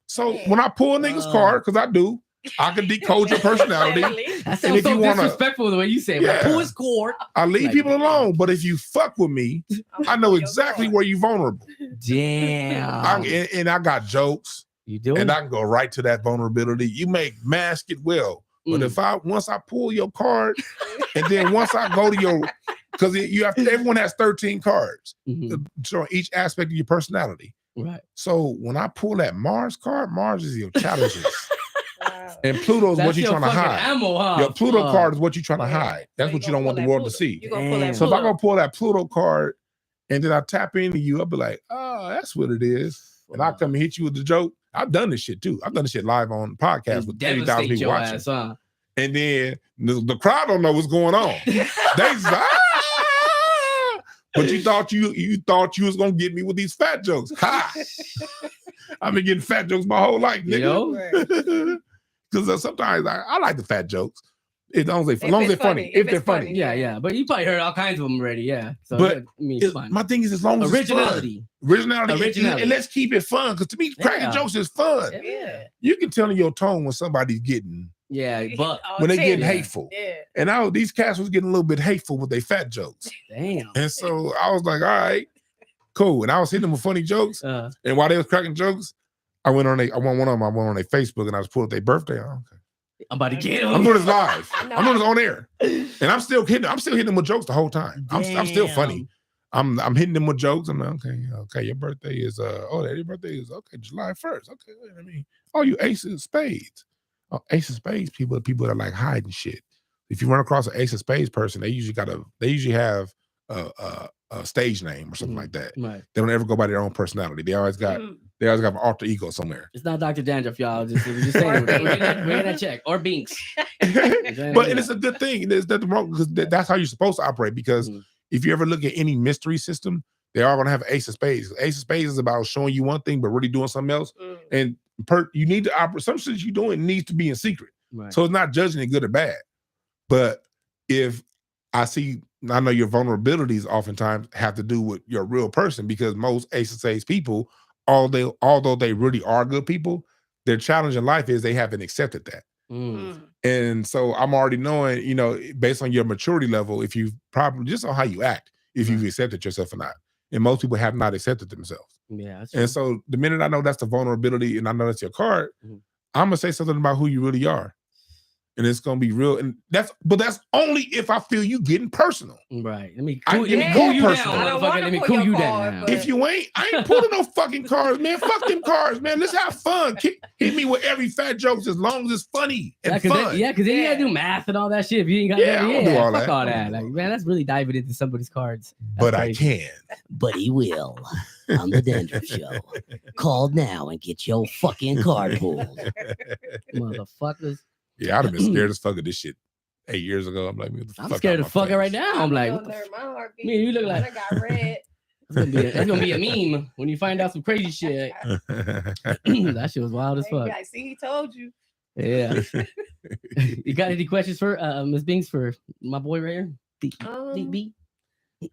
So when I pull a nigga's card, because I do, I can decode your personality. That sounds so disrespectful the way you say it. Yeah. Pull his cord. I leave people alone, but if you fuck with me, I know exactly where you're vulnerable. Damn. And I got jokes. You do? And I can go right to that vulnerability. You may mask it well. But once I pull your card, and then once I go to your, because everyone has 13 cards, showing each aspect of your personality. Right. So when I pull that Mars card, Mars is your challenges. And Pluto is what you're trying to hide. Ammo, huh? Your Pluto card is what you're trying to hide. That's what you don't want the world to see. So if I go pull that Pluto card, and then I tap into you, I'll be like, oh, that's what it is. And I come and hit you with the joke. I've done this shit too. I've done this shit live on podcast with 80,000 people watching. And then the crowd don't know what's going on. They just, but you thought you was gonna get me with these fat jokes. Ha! I've been getting fat jokes my whole life, nigga. Because sometimes I like the fat jokes. As long as they're funny. If they're funny. Yeah. But you probably heard all kinds of them already. Yeah. So but my thing is, as long as originality. And let's keep it fun. Because to me, cracking jokes is fun. Yeah. You can tell in your tone when somebody's getting. Yeah, but when they getting hateful. Yeah. And these cats was getting a little bit hateful with their fat jokes. Damn. And so I was like, all right, cool. And I was hitting them with funny jokes. And while they was cracking jokes, I went on their Facebook and I was pulling up their birthday. Okay. I'm about to get him. I'm doing this live. I'm doing this on air. And I'm still hitting them with jokes the whole time. I'm still funny. I'm hitting them with jokes. I'm like, okay, your birthday is your birthday is July 1st. Okay, I mean, you ace of spades. Ace of spades people are people that are like hiding shit. If you run across an ace of spades person, they usually have a stage name or something like that. Right. They don't ever go by their own personality. They always got an alter ego somewhere. It's not DrDandruff, y'all. Just saying, we're gonna check or Binks. But it's a good thing. There's nothing wrong because that's how you're supposed to operate. Because if you ever look at any mystery system, they are gonna have ace of spades. Ace of spades is about showing you one thing but really doing something else. And you need to operate. Some shit you're doing needs to be in secret. Right. So it's not judging it good or bad. But if I know your vulnerabilities oftentimes have to do with your real person, because most ace of spades people, although they really are good people, their challenge in life is they haven't accepted that. And so I'm already knowing, based on your maturity level, if you probably just on how you act, if you've accepted yourself or not. And most people have not accepted themselves. Yeah. And so the minute I know that's the vulnerability and I know that's your card, I'm gonna say something about who you really are. And it's gonna be real. And that's only if I feel you getting personal. Right. Let me cool you down. Let me cool you down. If you ain't, I ain't pulling no fucking cards, man. Fuck them cards, man. Let's have fun. Hit me with every fat joke as long as it's funny and fun. Because then you gotta do math and all that shit. If you ain't got I don't do all that. Fuck all that. Like, man, that's really diving into somebody's cards. But crazy. I can. But he will. On the Dandruff Show. Call now and get your fucking card pulled. Motherfuckers. Yeah, I'd have been scared as fuck of this shit 8 years ago. I'm like, I'm scared of fucking right now. I'm like, my heartbeat. Man, you look like I got red. That's gonna be a meme when you find out some crazy shit. That shit was wild as fuck. I see, he told you. Yeah. You got any questions for Ms. Binks for my boy right here? DB?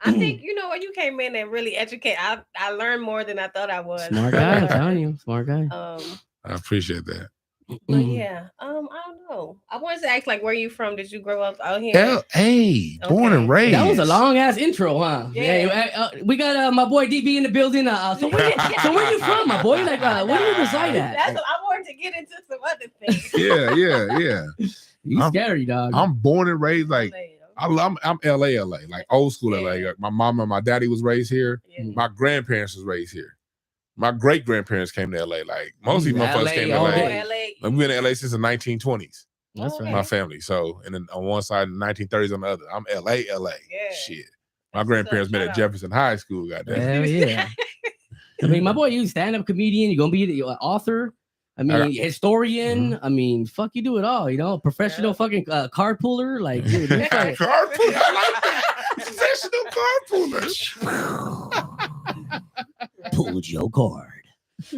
I think when you came in and really educate, I learned more than I thought I was. Smart guy, I'm telling you, smart guy. I appreciate that. But yeah, I don't know. I wanted to ask, like, where you from? Did you grow up out here? Born and raised. That was a long ass intro, huh? Yeah. We got my boy DB in the building. So where you from, my boy? Like, where do you reside at? That's what I wanted to get into some other things. Yeah. You scary, dog. I'm born and raised like. I'm LA, like old school LA. Like my mom and my daddy was raised here. Yeah. My grandparents was raised here. My great grandparents came to LA. Like most of these motherfuckers came to LA. Like, we've been in LA since the 1920s. That's right. My family. So, and then on one side, 1930s on the other. I'm LA. Yeah. Shit. My grandparents met at Jefferson High School. Goddamn. Hell yeah. I mean, my boy, you stand-up comedian. You're gonna be an author. I mean, historian. I mean, fuck, you do it all. You know, professional fucking card puller. Like, dude, card puller. I like that. Professional card puller. Pulled your card.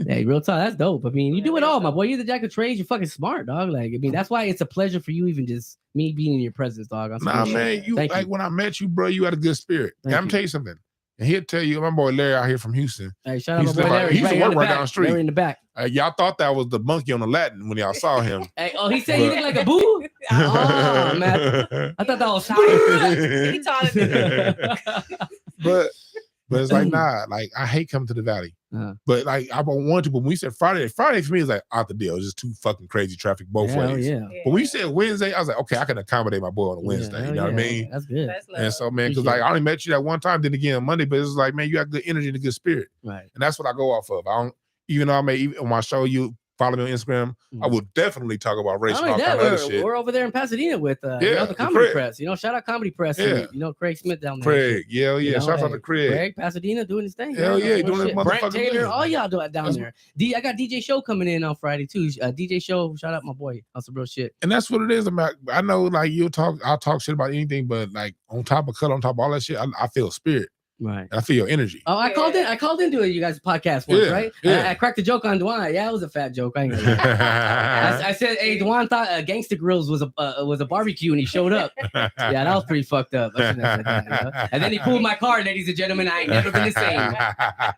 Hey, real talk, that's dope. I mean, you do it all, my boy. You're the jack of trades. You're fucking smart, dog. Like, I mean, that's why it's a pleasure for you, even just me being in your presence, dog. Nah, man, you like when I met you, bro. You had a good spirit. I'm gonna tell you something. And he'll tell you, my boy Larry out here from Houston. Hey, shout out my boy Larry. He used to work right down the street. Larry in the back. Y'all thought that was the monkey on the Latin when y'all saw him. Hey, he said he looked like a boo? Oh, man. I thought that was he taller than me. But it's like, nah, like I hate coming to the Valley. But like I don't want to, but when we said Friday for me is like out the deal. It's just too fucking crazy traffic both ways. Yeah. But when we said Wednesday, I was like, okay, I can accommodate my boy on a Wednesday. You know what I mean? That's good. And so, man, because like I only met you that one time, then again on Monday, but it's like, man, you got good energy and a good spirit. Right. And that's what I go off of. I don't, even though I may on my show you follow me on Instagram, I will definitely talk about race and all kind of other shit. We're over there in Pasadena with the Comedy Craig. Press. You know, shout out Comedy Press. Yeah. And, Craig Smith down there. Craig, yeah. Shout out to Craig. Craig, Pasadena doing his thing. Hell yeah, doing that motherfucking Brent Taylor, thing. all y'all do it down there. I got DJ Show coming in on Friday too. DJ Show, shout out my boy. That's some real shit. And that's what it is. I know like I'll talk shit about anything, but like on top of color, on top of all that shit, I feel spirit. Right. And I feel your energy. Oh, I called into you guys' podcast once, right? Yeah. I cracked a joke on Dwann. Yeah, it was a fat joke. I ain't gonna lie. I said, hey, Dwann thought Gangsta Grills was a barbecue and he showed up. Yeah, that was pretty fucked up. I shouldn't have said that, you know? And then he pulled my card, ladies and gentlemen. I ain't never been the same.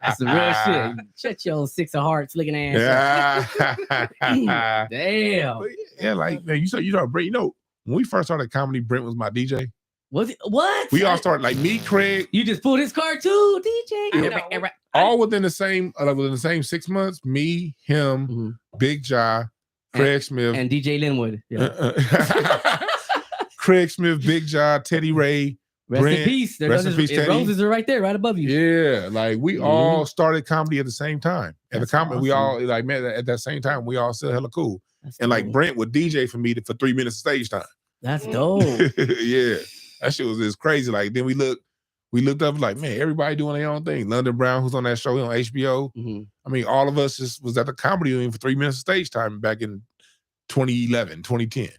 That's the real shit. Shut your 6 of hearts looking ass. Yeah. Damn. Yeah, like man, you know, Brent, when we first started comedy, Brent was my DJ. Was it what? We all started like me, Craig. You just pulled his card too, DJ. All within the same 6 months. Me, him, Big Jah, Craig Smith, and DJ Linwood. Yeah. Craig Smith, Big Jah, Teddy Ray. Rest Brent, in peace. Rest in peace, Teddy. Roses are right there, right above you. Yeah, like we all started comedy at the same time. At the comedy, we all like met at that same time. We all still hella cool. And like Brent would DJ for me for 3 minutes of stage time. That's dope. Yeah. That shit was just crazy. Like then we looked up like, man, everybody doing their own thing. Dwann Brown, who's on that show on HBO. I mean, all of us was at the comedy room for 3 minutes of stage time back in 2011, 2010.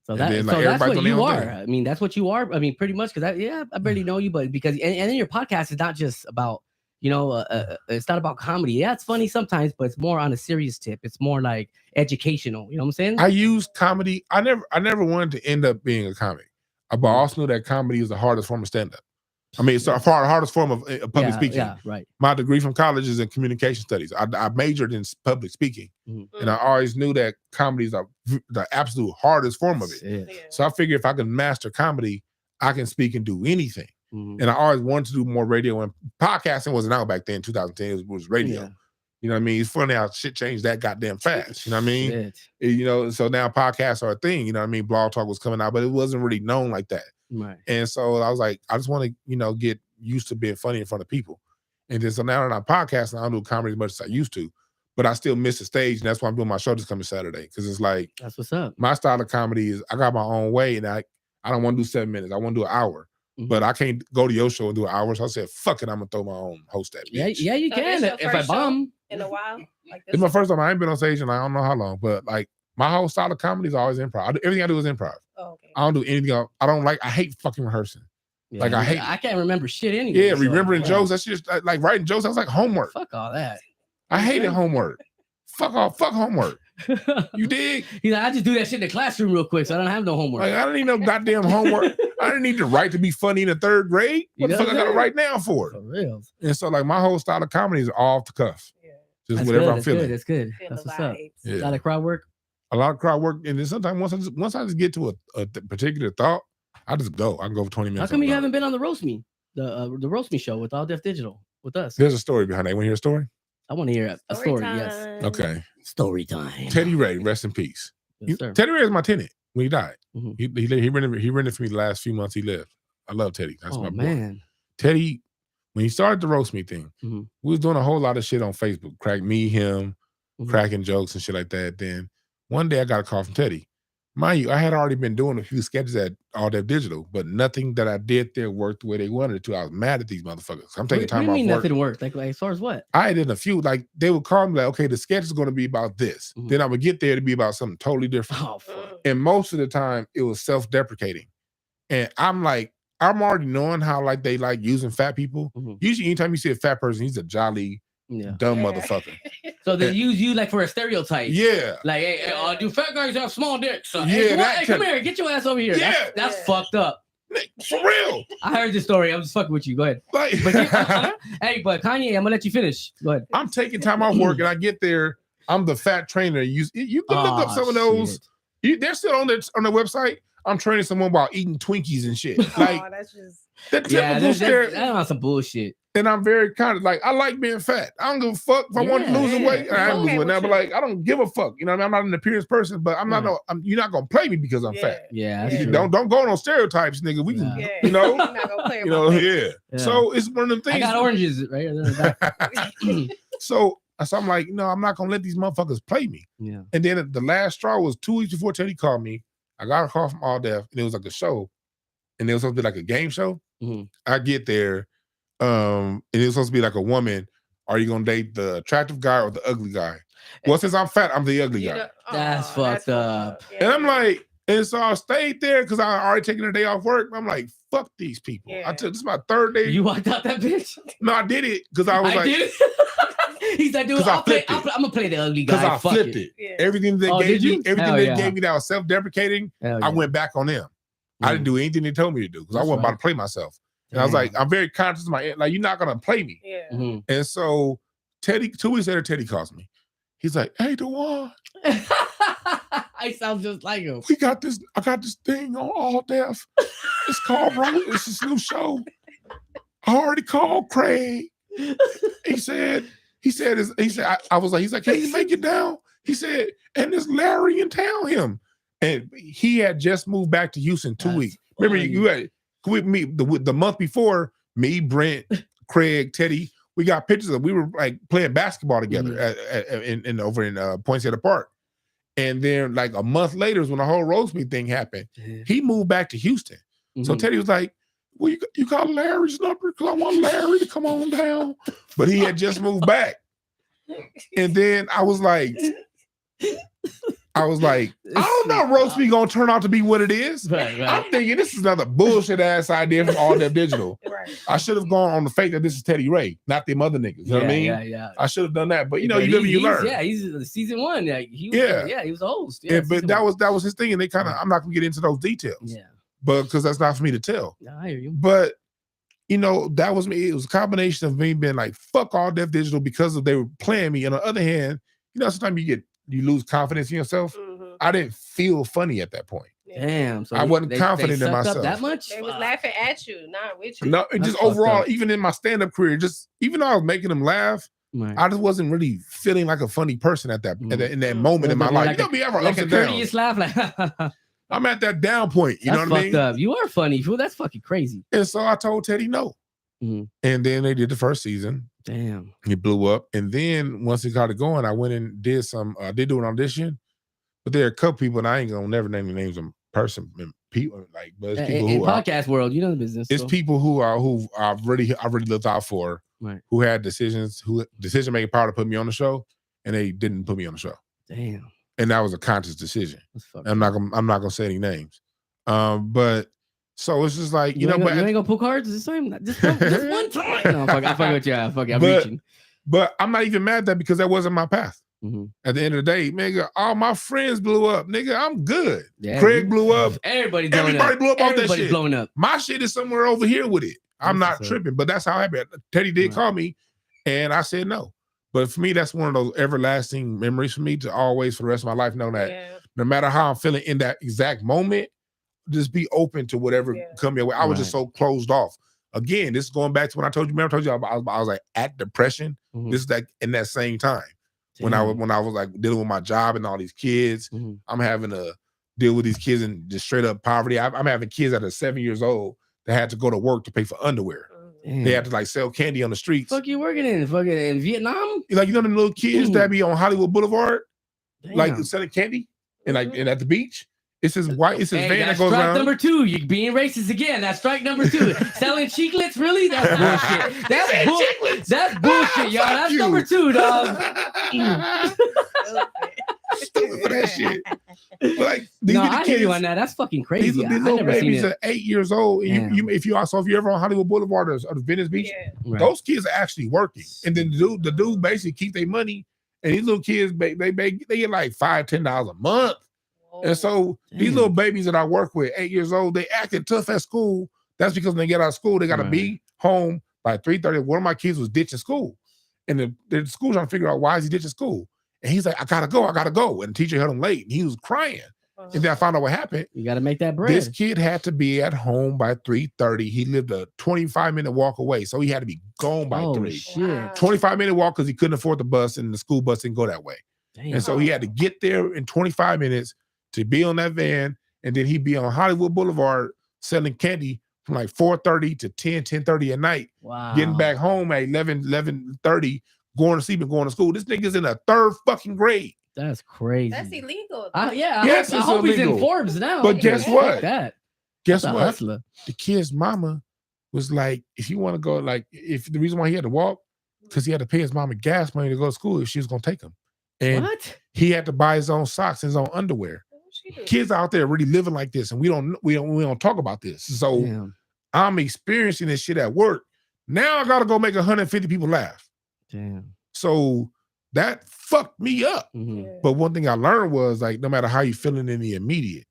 So that's what you are. I mean, that's what you are. I mean, pretty much because I barely know you, but because and then your podcast is not just about, it's not about comedy. Yeah, it's funny sometimes, but it's more on a serious tip. It's more like educational. You know what I'm saying? I use comedy. I never wanted to end up being a comic. But I also knew that comedy is the hardest form of stand-up. I mean, it's the hardest form of public speaking. Yeah, right. My degree from college is in communication studies. I majored in public speaking. And I always knew that comedy is the absolute hardest form of it. Yeah. So I figured if I can master comedy, I can speak and do anything. And I always wanted to do more radio, and podcasting wasn't out back then, 2010, it was radio. Yeah. You know what I mean? It's funny how shit changed that goddamn fast. You know what I mean? So now podcasts are a thing. You know what I mean? Blog Talk was coming out, but it wasn't really known like that. Right. And so I was like, I just want to, get used to being funny in front of people. And then so now that I'm podcasting, I don't do comedy as much as I used to, but I still miss the stage. And that's why I'm doing my show this coming Saturday. Because it's like, that's what's up. My style of comedy is I got my own way, and I don't want to do 7 minutes. I want to do an hour. But I can't go to your show and do an hour. So I said, fuck it, I'm going to throw my own host at bitch. Yeah, you can. If I bomb. In a while? Like this? It's my first time. I ain't been on stage in I don't know how long. But like my whole style of comedy is always improv. Everything I do is improv. Oh, okay. I don't do anything else. I hate fucking rehearsing. Yeah, I can't remember shit anyway. Yeah, remembering jokes. That's just like writing jokes. That's like homework. Fuck all that. I hated homework. Fuck homework. You dig? He's like, I just do that shit in the classroom real quick, so I don't have no homework. Like, I don't need no goddamn homework. I didn't need to write to be funny in the 3rd grade. What the fuck I gotta write now for? For real. And so like my whole style of comedy is off the cuff. Yeah. Just that's whatever good, I'm feeling. That's good. That's what's up. Yeah. A lot of crowd work. A lot of crowd work. And then sometimes once I just get to a particular thought, I just go. I can go for 20 minutes. How come you haven't been on the Roast Me? The Roast Me show with All Def Digital with us? There's a story behind that. You want to hear a story? I want to hear a story. Yes. Okay. Story time. Teddy Ray, rest in peace. Yes, Teddy Ray is my tenant when he died. He rented for me the last few months he lived. I love Teddy. That's my boy. Man. Teddy, when he started the Roast Me thing, we was doing a whole lot of shit on Facebook. Cracking jokes and shit like that. Then one day I got a call from Teddy. Mind you, I had already been doing a few sketches at All Dev Digital, but nothing that I did there worked the way they wanted it to. I was mad at these motherfuckers. I'm taking time off work. Nothing worked? Like as far as what? I did a few, like they would call me like, okay, the sketch is going to be about this. Then I would get there to be about something totally different. Oh, fuck. And most of the time it was self-deprecating. And I'm like, I'm already knowing how like they like using fat people. Usually anytime you see a fat person, he's a jolly, dumb motherfucker. So they use you like for a stereotype. Yeah. Like, hey, do fat guys have small dicks? Yeah, hey, come here, get your ass over here. Yeah. That's fucked up. For real. I heard this story. I'm just fucking with you. Go ahead. Like, but Kanye, I'm gonna let you finish. Go ahead. I'm taking time off work and I get there. I'm the fat trainer. You can look up some of those. They're still on their website. I'm training someone while eating Twinkies and shit. Like that's just that's some bullshit. And I'm very kind of like, I like being fat. I don't give a fuck if I want to lose weight. I ain't losing now, but like, I don't give a fuck. You know what I mean? I'm not an appearance person, but I'm not. You're not gonna play me because I'm fat. Yeah, don't go on stereotypes, nigga. We can, you know, I'm not gonna play yeah. So it's one of them things. I got oranges right. So I'm like, no, I'm not gonna let these motherfuckers play me. Yeah. And then the last straw was 2 weeks before Teddy called me. I got a call from All Deaf, and it was like a show, and it was supposed to be like a game show. I get there, and it was supposed to be like a woman. Are you gonna date the attractive guy or the ugly guy? Well, since I'm fat, I'm the ugly guy. That's fucked up. And I'm like, and so I stayed there because I already taken a day off work. I'm like, fuck these people. This is my third day. You walked out that bitch? No, I did it because I was like, did it? He's like, dude, I'm gonna play the ugly guy. Because I flipped it. Yeah. Everything they gave me that was self-deprecating, I went back on them. I didn't do anything they told me to do because I wasn't about to play myself. And I was like, I'm very conscious of my, like, you're not gonna play me. Yeah. And so Teddy, 2 weeks later, Teddy calls me. He's like, hey, Dwann. I sound just like him. I got this thing on All Deaf. It's called It's this new show. I already called Craig. He said, I was like, he's like, can you make it down? He said, and there's Larry in town, and he had just moved back to Houston 2 weeks. Remember, you had with me the month before, me, Brent, Craig, Teddy, we got pictures of, we were like playing basketball together over in Poinsettia Park. And then like a month later is when the whole Rosemead thing happened. He moved back to Houston. So Teddy was like, well, you got Larry's number? Because I want Larry to come on down. But he had just moved back. And then I was like, I don't know if Rosemead gonna turn out to be what it is. Right. I'm thinking this is another bullshit ass idea from All Dev Digital. I should have gone on the faith that this is Teddy Ray, not them other niggas. You know what I mean? Yeah. I should have done that. But you know, you live and you learn. Yeah, he's season 1. He was the host. Yeah, but that was his thing. And they kind of, I'm not gonna get into those details. Yeah. But because that's not for me to tell. No, I hear you. But you know, that was me. It was a combination of me being like, fuck All Dev Digital because they were playing me. And on the other hand, you know, sometimes you lose confidence in yourself. I didn't feel funny at that point. Damn. So I wasn't confident in myself. That much? They was laughing at you, not with you. No, it just overall, even in my stand-up career, even though I was making them laugh, I just wasn't really feeling like a funny person at that in that moment in my life. You know me ever like ups a and courteous downs. laugh, like I'm at that down point. You know what I mean? Up. You are funny, fool. That's fucking crazy. And so I told Teddy no. And then they did the first season. Damn. It blew up. And then once it got it going, I went and did did do an audition. But there are a couple people, and I ain't gonna never name the names of person and people, like, but it's people in who podcast world, you know the business. It's people who I've really looked out for, who had decision making power to put me on the show, and they didn't put me on the show. Damn. And that was a conscious decision. I'm not gonna say any names. But so it's just like, you ain't gonna pull cards this time? Just one time. No, I fuck with you. I'm reaching. But I'm not even mad at that because that wasn't my path. At the end of the day, nigga, all my friends blew up. Nigga, I'm good. Yeah, Craig blew up. Everybody blew up off that shit. Blowing up. My shit is somewhere over here with it. I'm not tripping, but that's how I happened. Teddy did call me, and I said no. But for me, that's one of those everlasting memories for me to always, for the rest of my life, know that no matter how I'm feeling in that exact moment, just be open to whatever come your way. I was just so closed off. Again, this is going back to when I told you. Remember, I told you I was like at depression. This is like in that same time. When I was like dealing with my job and all these kids, I'm having to deal with these kids in just straight up poverty. I'm having kids that are 7 years old that had to go to work to pay for underwear. They had to like sell candy on the streets. Fuck you working in Vietnam? Like, you know, the little kids that be on Hollywood Boulevard, like selling candy and like and at the beach, It's his white. It's his van that goes strike around. Number 2, you being racist again. That's strike number 2. Selling chiclets, really? That's bullshit. That's bullshit, y'all. That's number 2, dog. Stupid for that shit. Like I hear you on that. That's fucking crazy. These little babies are 8 years old. And if you're ever on Hollywood Boulevard or Venice Beach, those kids are actually working. And then the dude basically keep their money. And these little kids, they get like $5-10 a month. And so these little babies that I work with, 8 years old, they acted tough at school. That's because when they get out of school, they got to be home by 3:30. One of my kids was ditching school. And the school trying to figure out why is he ditching school. And he's like, I gotta go. And the teacher held him late. And he was crying. And then I found out what happened. You got to make that bread. This kid had to be at home by 3:30. He lived a 25-minute walk away. So he had to be gone by 3. Shit. 25-minute walk because he couldn't afford the bus and the school bus didn't go that way. Damn. And so he had to get there in 25 minutes to be on that van. And then he'd be on Hollywood Boulevard selling candy from like 4:30 to 10:30 at night. Wow. Getting back home at 11:30, going to sleep and going to school. This nigga's in the 3rd fucking grade. That's crazy. That's illegal. Yes, I hope he's in Forbes now. But guess what? Guess what? Hustler. The kid's mama was like, if you want to go, like, if the reason why he had to walk, because he had to pay his mama gas money to go to school if she was going to take him. And he had to buy his own socks and his own underwear. Kids out there really living like this, and we don't talk about this. So I'm experiencing this shit at work. Now I gotta go make 150 people laugh. Damn. So that fucked me up. But one thing I learned was, like, no matter how you feeling in the immediate,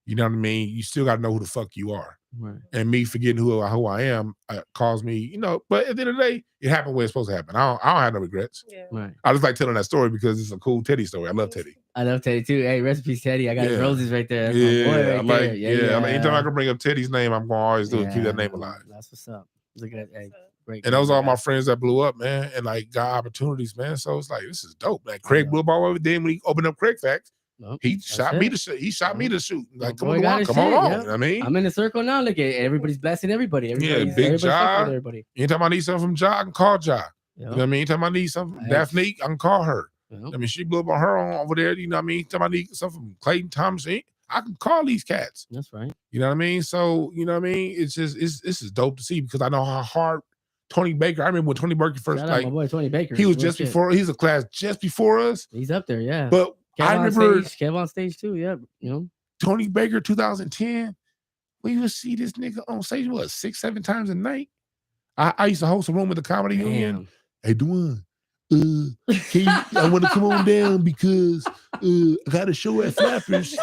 you know what I mean, you still gotta know who the fuck you are. Right. And me forgetting who I am caused me, you know. But at the end of the day, it happened when it's supposed to happen. I don't have no regrets. Right. I just like telling that story because it's a cool Teddy story. I love Teddy. I love Teddy too. Hey, recipes Teddy. I got his roses right there. That's my boy right there. Anytime I can bring up Teddy's name, I'm gonna always do it. Keep that name alive. That's what's up. Look at that. Hey, great. And those are all my friends that blew up, man, and like got opportunities, man. So it's like, this is dope. Like Craig blew up all over. Then when he opened up Craig Facts, he shot me to shoot. He shot me to shoot. Like, come on, come on. You know what I mean? I'm in the circle now. Look at everybody's blessing everybody. Big job. Anytime I need something from Ja, I can call Ja. You know what I mean? Anytime I need something from Daphne, I can call her. I mean, she blew up on her own over there. You know what I mean? Anytime I need something from Clayton Thompson, I can call these cats. That's right. You know what I mean? So, you know what I mean? It's just, this is dope to see because I know how hard Tony Baker. I remember when Tony Baker first, my boy Tony Baker. He was just before. He's a class just before us. He's up there, yeah. But I remember Kev on stage too. Yeah, you know, Tony Baker 2010. We would see this nigga on stage 6-7 times a night. I used to host a room with the Comedy Union. Hey, Dwann, I want to come on down because I got a show at Flappers,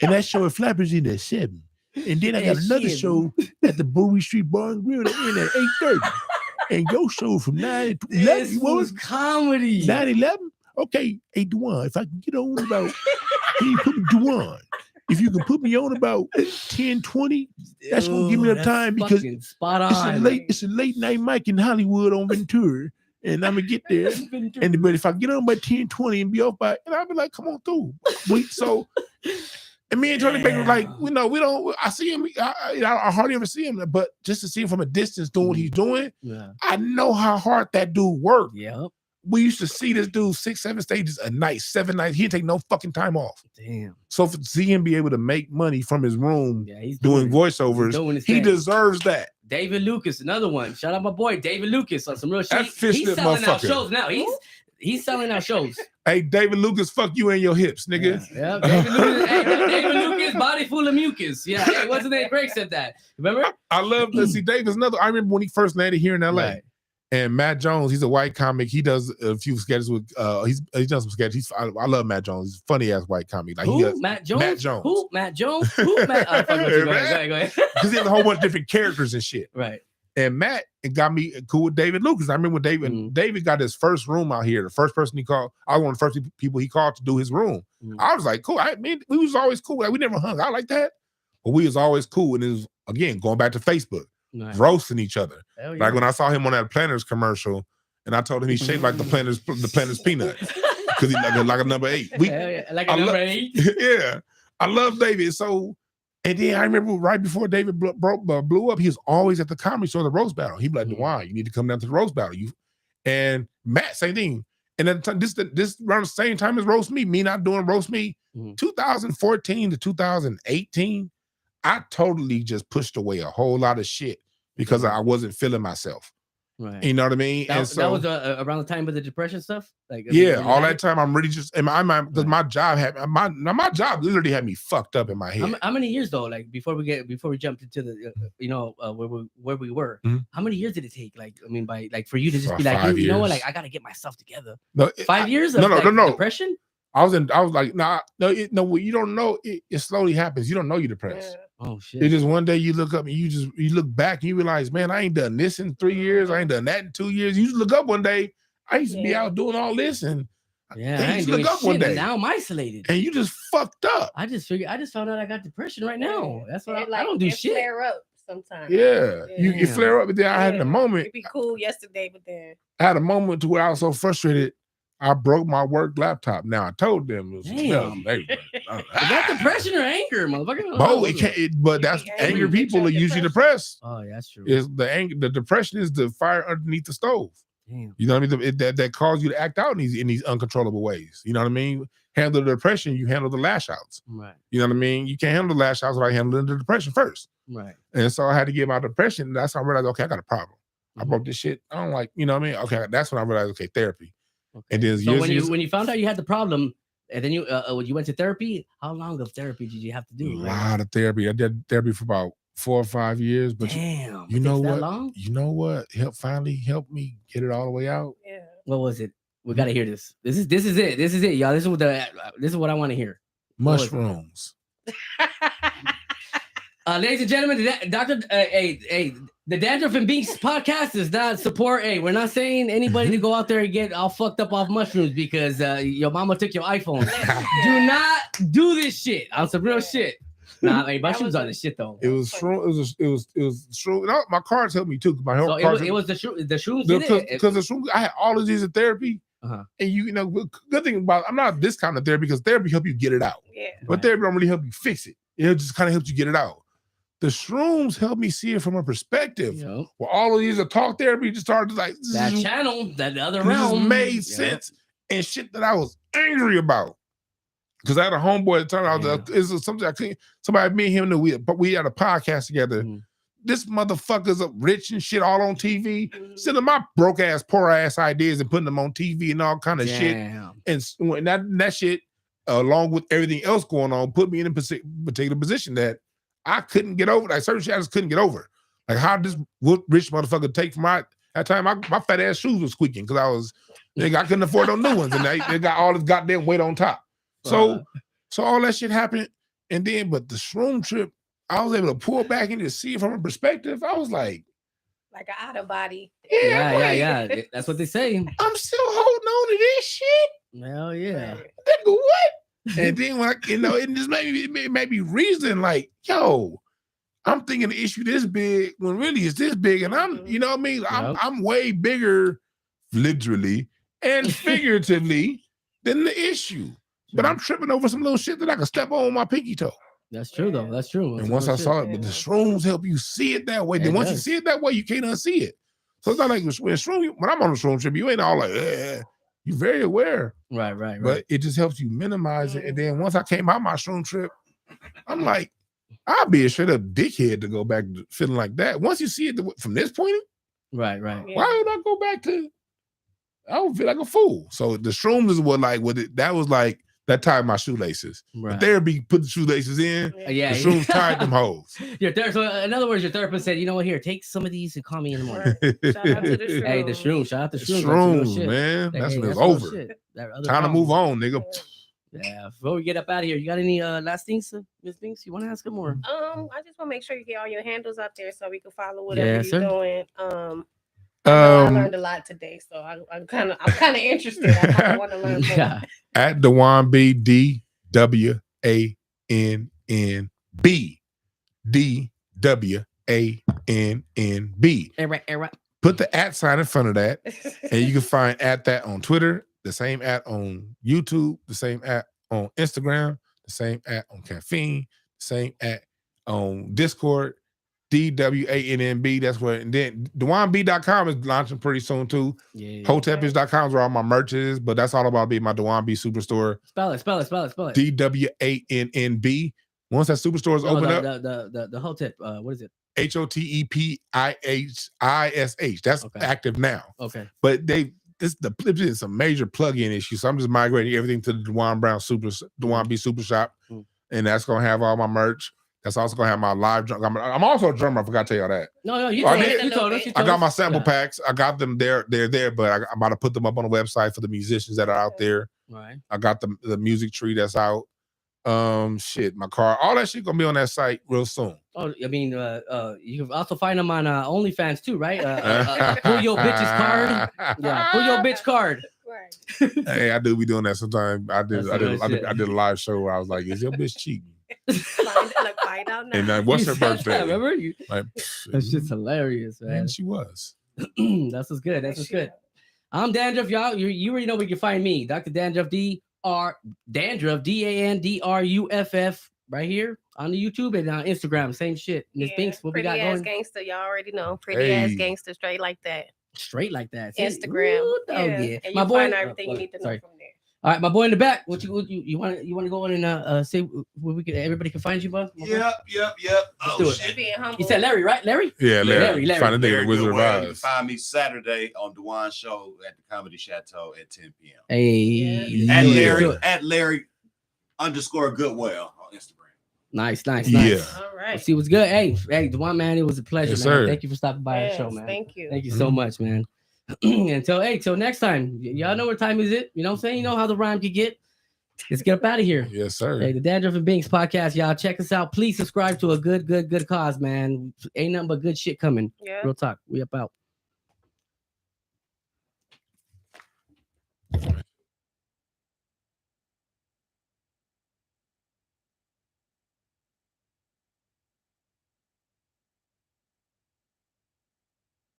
and that show at Flappers in at 7. And then I got another show at the Bowie Street Bar and Grill that in at 8:30. And your show from 9 to 11. What was comedy? 9-11? Okay, hey, Dwann, if I can get on about, can you put me, Dwann? If you can put me on about 10-20, that's gonna give me enough time because spot on. It's a late night mic in Hollywood on Ventura, and I'm gonna get there. But if I get on by 10-20 and be off by, and I'll be like, come on through. And me and Tony Baker, like, we don't. I see him. I hardly ever see him, but just to see him from a distance doing what he's doing, I know how hard that dude worked. Yep. We used to see this dude 6-7 stages a night, 7 nights. He didn't take no fucking time off. Damn. So to see him be able to make money from his room doing voiceovers, he deserves that. David Lucas, another one. Shout out my boy David Lucas on some real shit. He's selling out shows now. He's selling out shows. Hey, David Lucas, fuck you and your hips, nigga. Yeah. David Lucas, body full of mucus. Yeah. Hey, what's his name? Greg said that. Remember? I love to see David's another. I remember when he first landed here in LA. Right. And Matt Jones, he's a white comic. He does a few sketches with. He's done some sketches. I love Matt Jones. He's a funny ass white comic. Like, who? Matt Jones. Matt Jones. Who? Matt Jones. Who? Matt. Go ahead. Because he has a whole bunch of different characters and shit. Right. And Matt got me cool with David Lucas. I remember when David got his first room out here. The first person he called, I was one of the first people he called to do his room. I was like, cool. We was always cool. Like, we never hung out like that, but we was always cool. And it was, again, going back to Facebook, roasting each other. Yeah. Like when I saw him on that Planters commercial. And I told him he shaped like the Planters peanut because he like a number 8. Like a number 8. Yeah, I love David. So, and then I remember right before David blew up, he was always at the comedy store, the roast battle. He'd be like, Dwann, you need to come down to the roast battle. And Matt, same thing. And then this around the same time as roast me not doing roast me, 2014 to 2018, I totally just pushed away a whole lot of shit because I wasn't feeling myself. Right. You know what I mean? That, and so, that was around the time of the depression stuff. Like all that time I'm really just in my mind because my job had my job literally had me fucked up in my head. How many years though? Like before we jumped into the where we were. How many years did it take? Like I mean, by like for you to just be like, hey, you know what? Like I got to get myself together. No, 5 years of no depression. I was like, no, you don't know. It slowly happens. You don't know you're depressed. Oh shit! It's just one day you look up and you look back and you realize, man, I ain't done this in 3 years. I ain't done that in 2 years. You just look up one day. I used to be out doing all this and I ain't look up one day. Now I'm isolated and you just fucked up. I just found out I got depression right now. That's what I don't do shit. Flare up sometimes. Yeah. You flare up, but then I had a moment. It'd be cool yesterday, but then I had a moment to where I was so frustrated. I broke my work laptop. Now I told them it was that depression or anger, motherfucker? But that's angry people are usually depressed. Oh, yeah, that's true. Is the anger? The depression is the fire underneath the stove. Damn. You know what I mean? That causes you to act out in these uncontrollable ways. You know what I mean? Handle the depression, you handle the lash outs. Right. You know what I mean? You can't handle the lash outs without handling the depression first. Right. And so I had to get my depression. That's how I realized, okay, I got a problem. I broke this shit. I don't like, you know what I mean? Okay, that's when I realized, okay, therapy. Okay. And then so when you found out you had the problem, and then you went to therapy, how long of therapy did you have to do? A lot of therapy. I did therapy for about 4 or 5 years. But damn, you know what? Long? You know what? Finally helped me get it all the way out. Yeah. What was it? We gotta hear this. This is it. This is it, y'all. This is what I want to hear. Mushrooms. Ladies and gentlemen, the Dandruff and Binks podcast does not support. Hey, we're not saying anybody to go out there and get all fucked up off mushrooms because your mama took your iPhone. Do not do this shit on some real shit. Nah, mushrooms are the shit though. It was shrooms. It was shrooms. No, my cards helped me too. My so it was the shrooms. Because the shrooms, I had all of these in therapy. And you know, good thing about I'm not this kind of therapy because therapy help you get it out. Yeah. But therapy don't really help you fix it. It just kind of helps you get it out. The shrooms help me see it from a perspective. Well, all of these are talk therapy just started like that channel, that other realm just made sense and shit that I was angry about. Because I had a homeboy at the time. It's something I couldn't. Somebody, me and him knew we had a podcast together. This motherfucker's up rich and shit all on TV, sending my broke ass, poor ass ideas and putting them on TV and all kind of shit. And that shit, along with everything else going on, put me in a particular position that I couldn't get over. Like certain shit I just couldn't get over. Like how this rich motherfucker take from that time my fat ass shoes was squeaking because I couldn't afford those new ones and they got all this goddamn weight on top. So all that shit happened, and then but the shroom trip, I was able to pull back and just see it from a perspective. I was like an out of body. Yeah. That's what they say. I'm still holding on to this shit. Hell yeah. Nigga, what? And then when it just made me reason like, yo, I'm thinking the issue this big when really it's this big, and I'm, you know what I mean? I'm way bigger, literally and figuratively, than the issue. But I'm tripping over some little shit that I can step on with my pinky toe. That's true, though. That's true. And once I saw it, but the shrooms help you see it that way. Then once you see it that way, you can't unsee it. So it's not like when I'm on a shroom trip, you ain't all like, you're very aware. Right. But it just helps you minimize it. And then once I came out my shroom trip, I'm like, I'll be a straight up dickhead to go back to feeling like that. Once you see it from this point, right. Why would I go back to? I would feel like a fool. So the shrooms is that was like that tied my shoelaces. Right. The therapy put the shoelaces in. The shrooms tied them hoes. So in other words, your therapist said, you know what? Here, take some of these and call me in the morning. Shout out to the shrooms. Hey, the shrooms. Shout out to the shrooms, man. That's when it's over. Time to move on, nigga. Yeah. Before we get up out of here, you got any last things, Miss Binks? You want to ask them more? I just want to make sure you get all your handles out there so we can follow whatever you're doing. I learned a lot today, so I'm kind of interested. I kind of want to learn more. At Dwann B DWANNB DWANNB. Put the @ sign in front of that, and you can find @ on Twitter, the same @ on YouTube, the same @ on Instagram, the same @ on Caffeine, the same @ on Discord. DWANNB. That's what. And then DwannB.com is launching pretty soon too. Yeah. Hotepish.com is where all my merch is, but that's all about being my Dwann B Superstore. Spell it. DWANNB. Once that superstore is open up, the Hotep. What is it? HOTEPISH. That's active now. Okay. But it's a major plug-in issue. So I'm just migrating everything to the Dwann Brown Dwann B Super Shop. And that's gonna have all my merch. That's also gonna have my live drum. I'm also a drummer. I forgot to tell y'all that. No, you told us. I got my sample packs. I got them there. They're there, but I'm about to put them up on the website for the musicians that are out there. Right. I got the music tree that's out. My car, all that shit gonna be on that site real soon. Oh, I mean, you can also find them on OnlyFans too, right? Pull your bitch's card. Yeah, pull your bitch card. Right. Hey, I do be doing that sometimes. I did a live show where I was like, "Is your bitch cheating?" Find out now. And what's her birthday? Remember you? That's just hilarious, man. And she was. That's what's good. That's what's good. I'm Dandruff, y'all. You already know where you can find me, Dr. Dandruff, Dandruff, DANDRUFF, right here on the YouTube and on Instagram. Same shit. Miss Binks, what we got going? Pretty ass gangster, y'all already know. Pretty ass gangster, straight like that. Straight like that. Instagram. Ooh, yeah. And my boy, find everything you need to know from there. All right, my boy in the back. What you want to go in and say where we can everybody can find you, bud? Yep. Let's do it. You said Larry, right? Larry? Yeah, Larry. Find a nigga at Wizard of Oz. You can find me Saturday on Dwann Show at the Comedy Chateau at 10 p.m. Hey, at Larry_Goodwell on Instagram. Nice. Yeah. All right. Let's see what's good. Hey, Dwann, man, it was a pleasure, yes, man. Sir. Thank you for stopping by the show, man. Thank you. Thank you so much, man. Till next time. Y'all know what time is it? You know what I'm saying? You know how the rhyme could get. Let's get up out of here. Yes, sir. Hey, the Dandruff and Binks podcast, y'all. Check us out. Please subscribe to a good cause, man. Ain't nothing but good shit coming. Yeah. Real talk. We up out.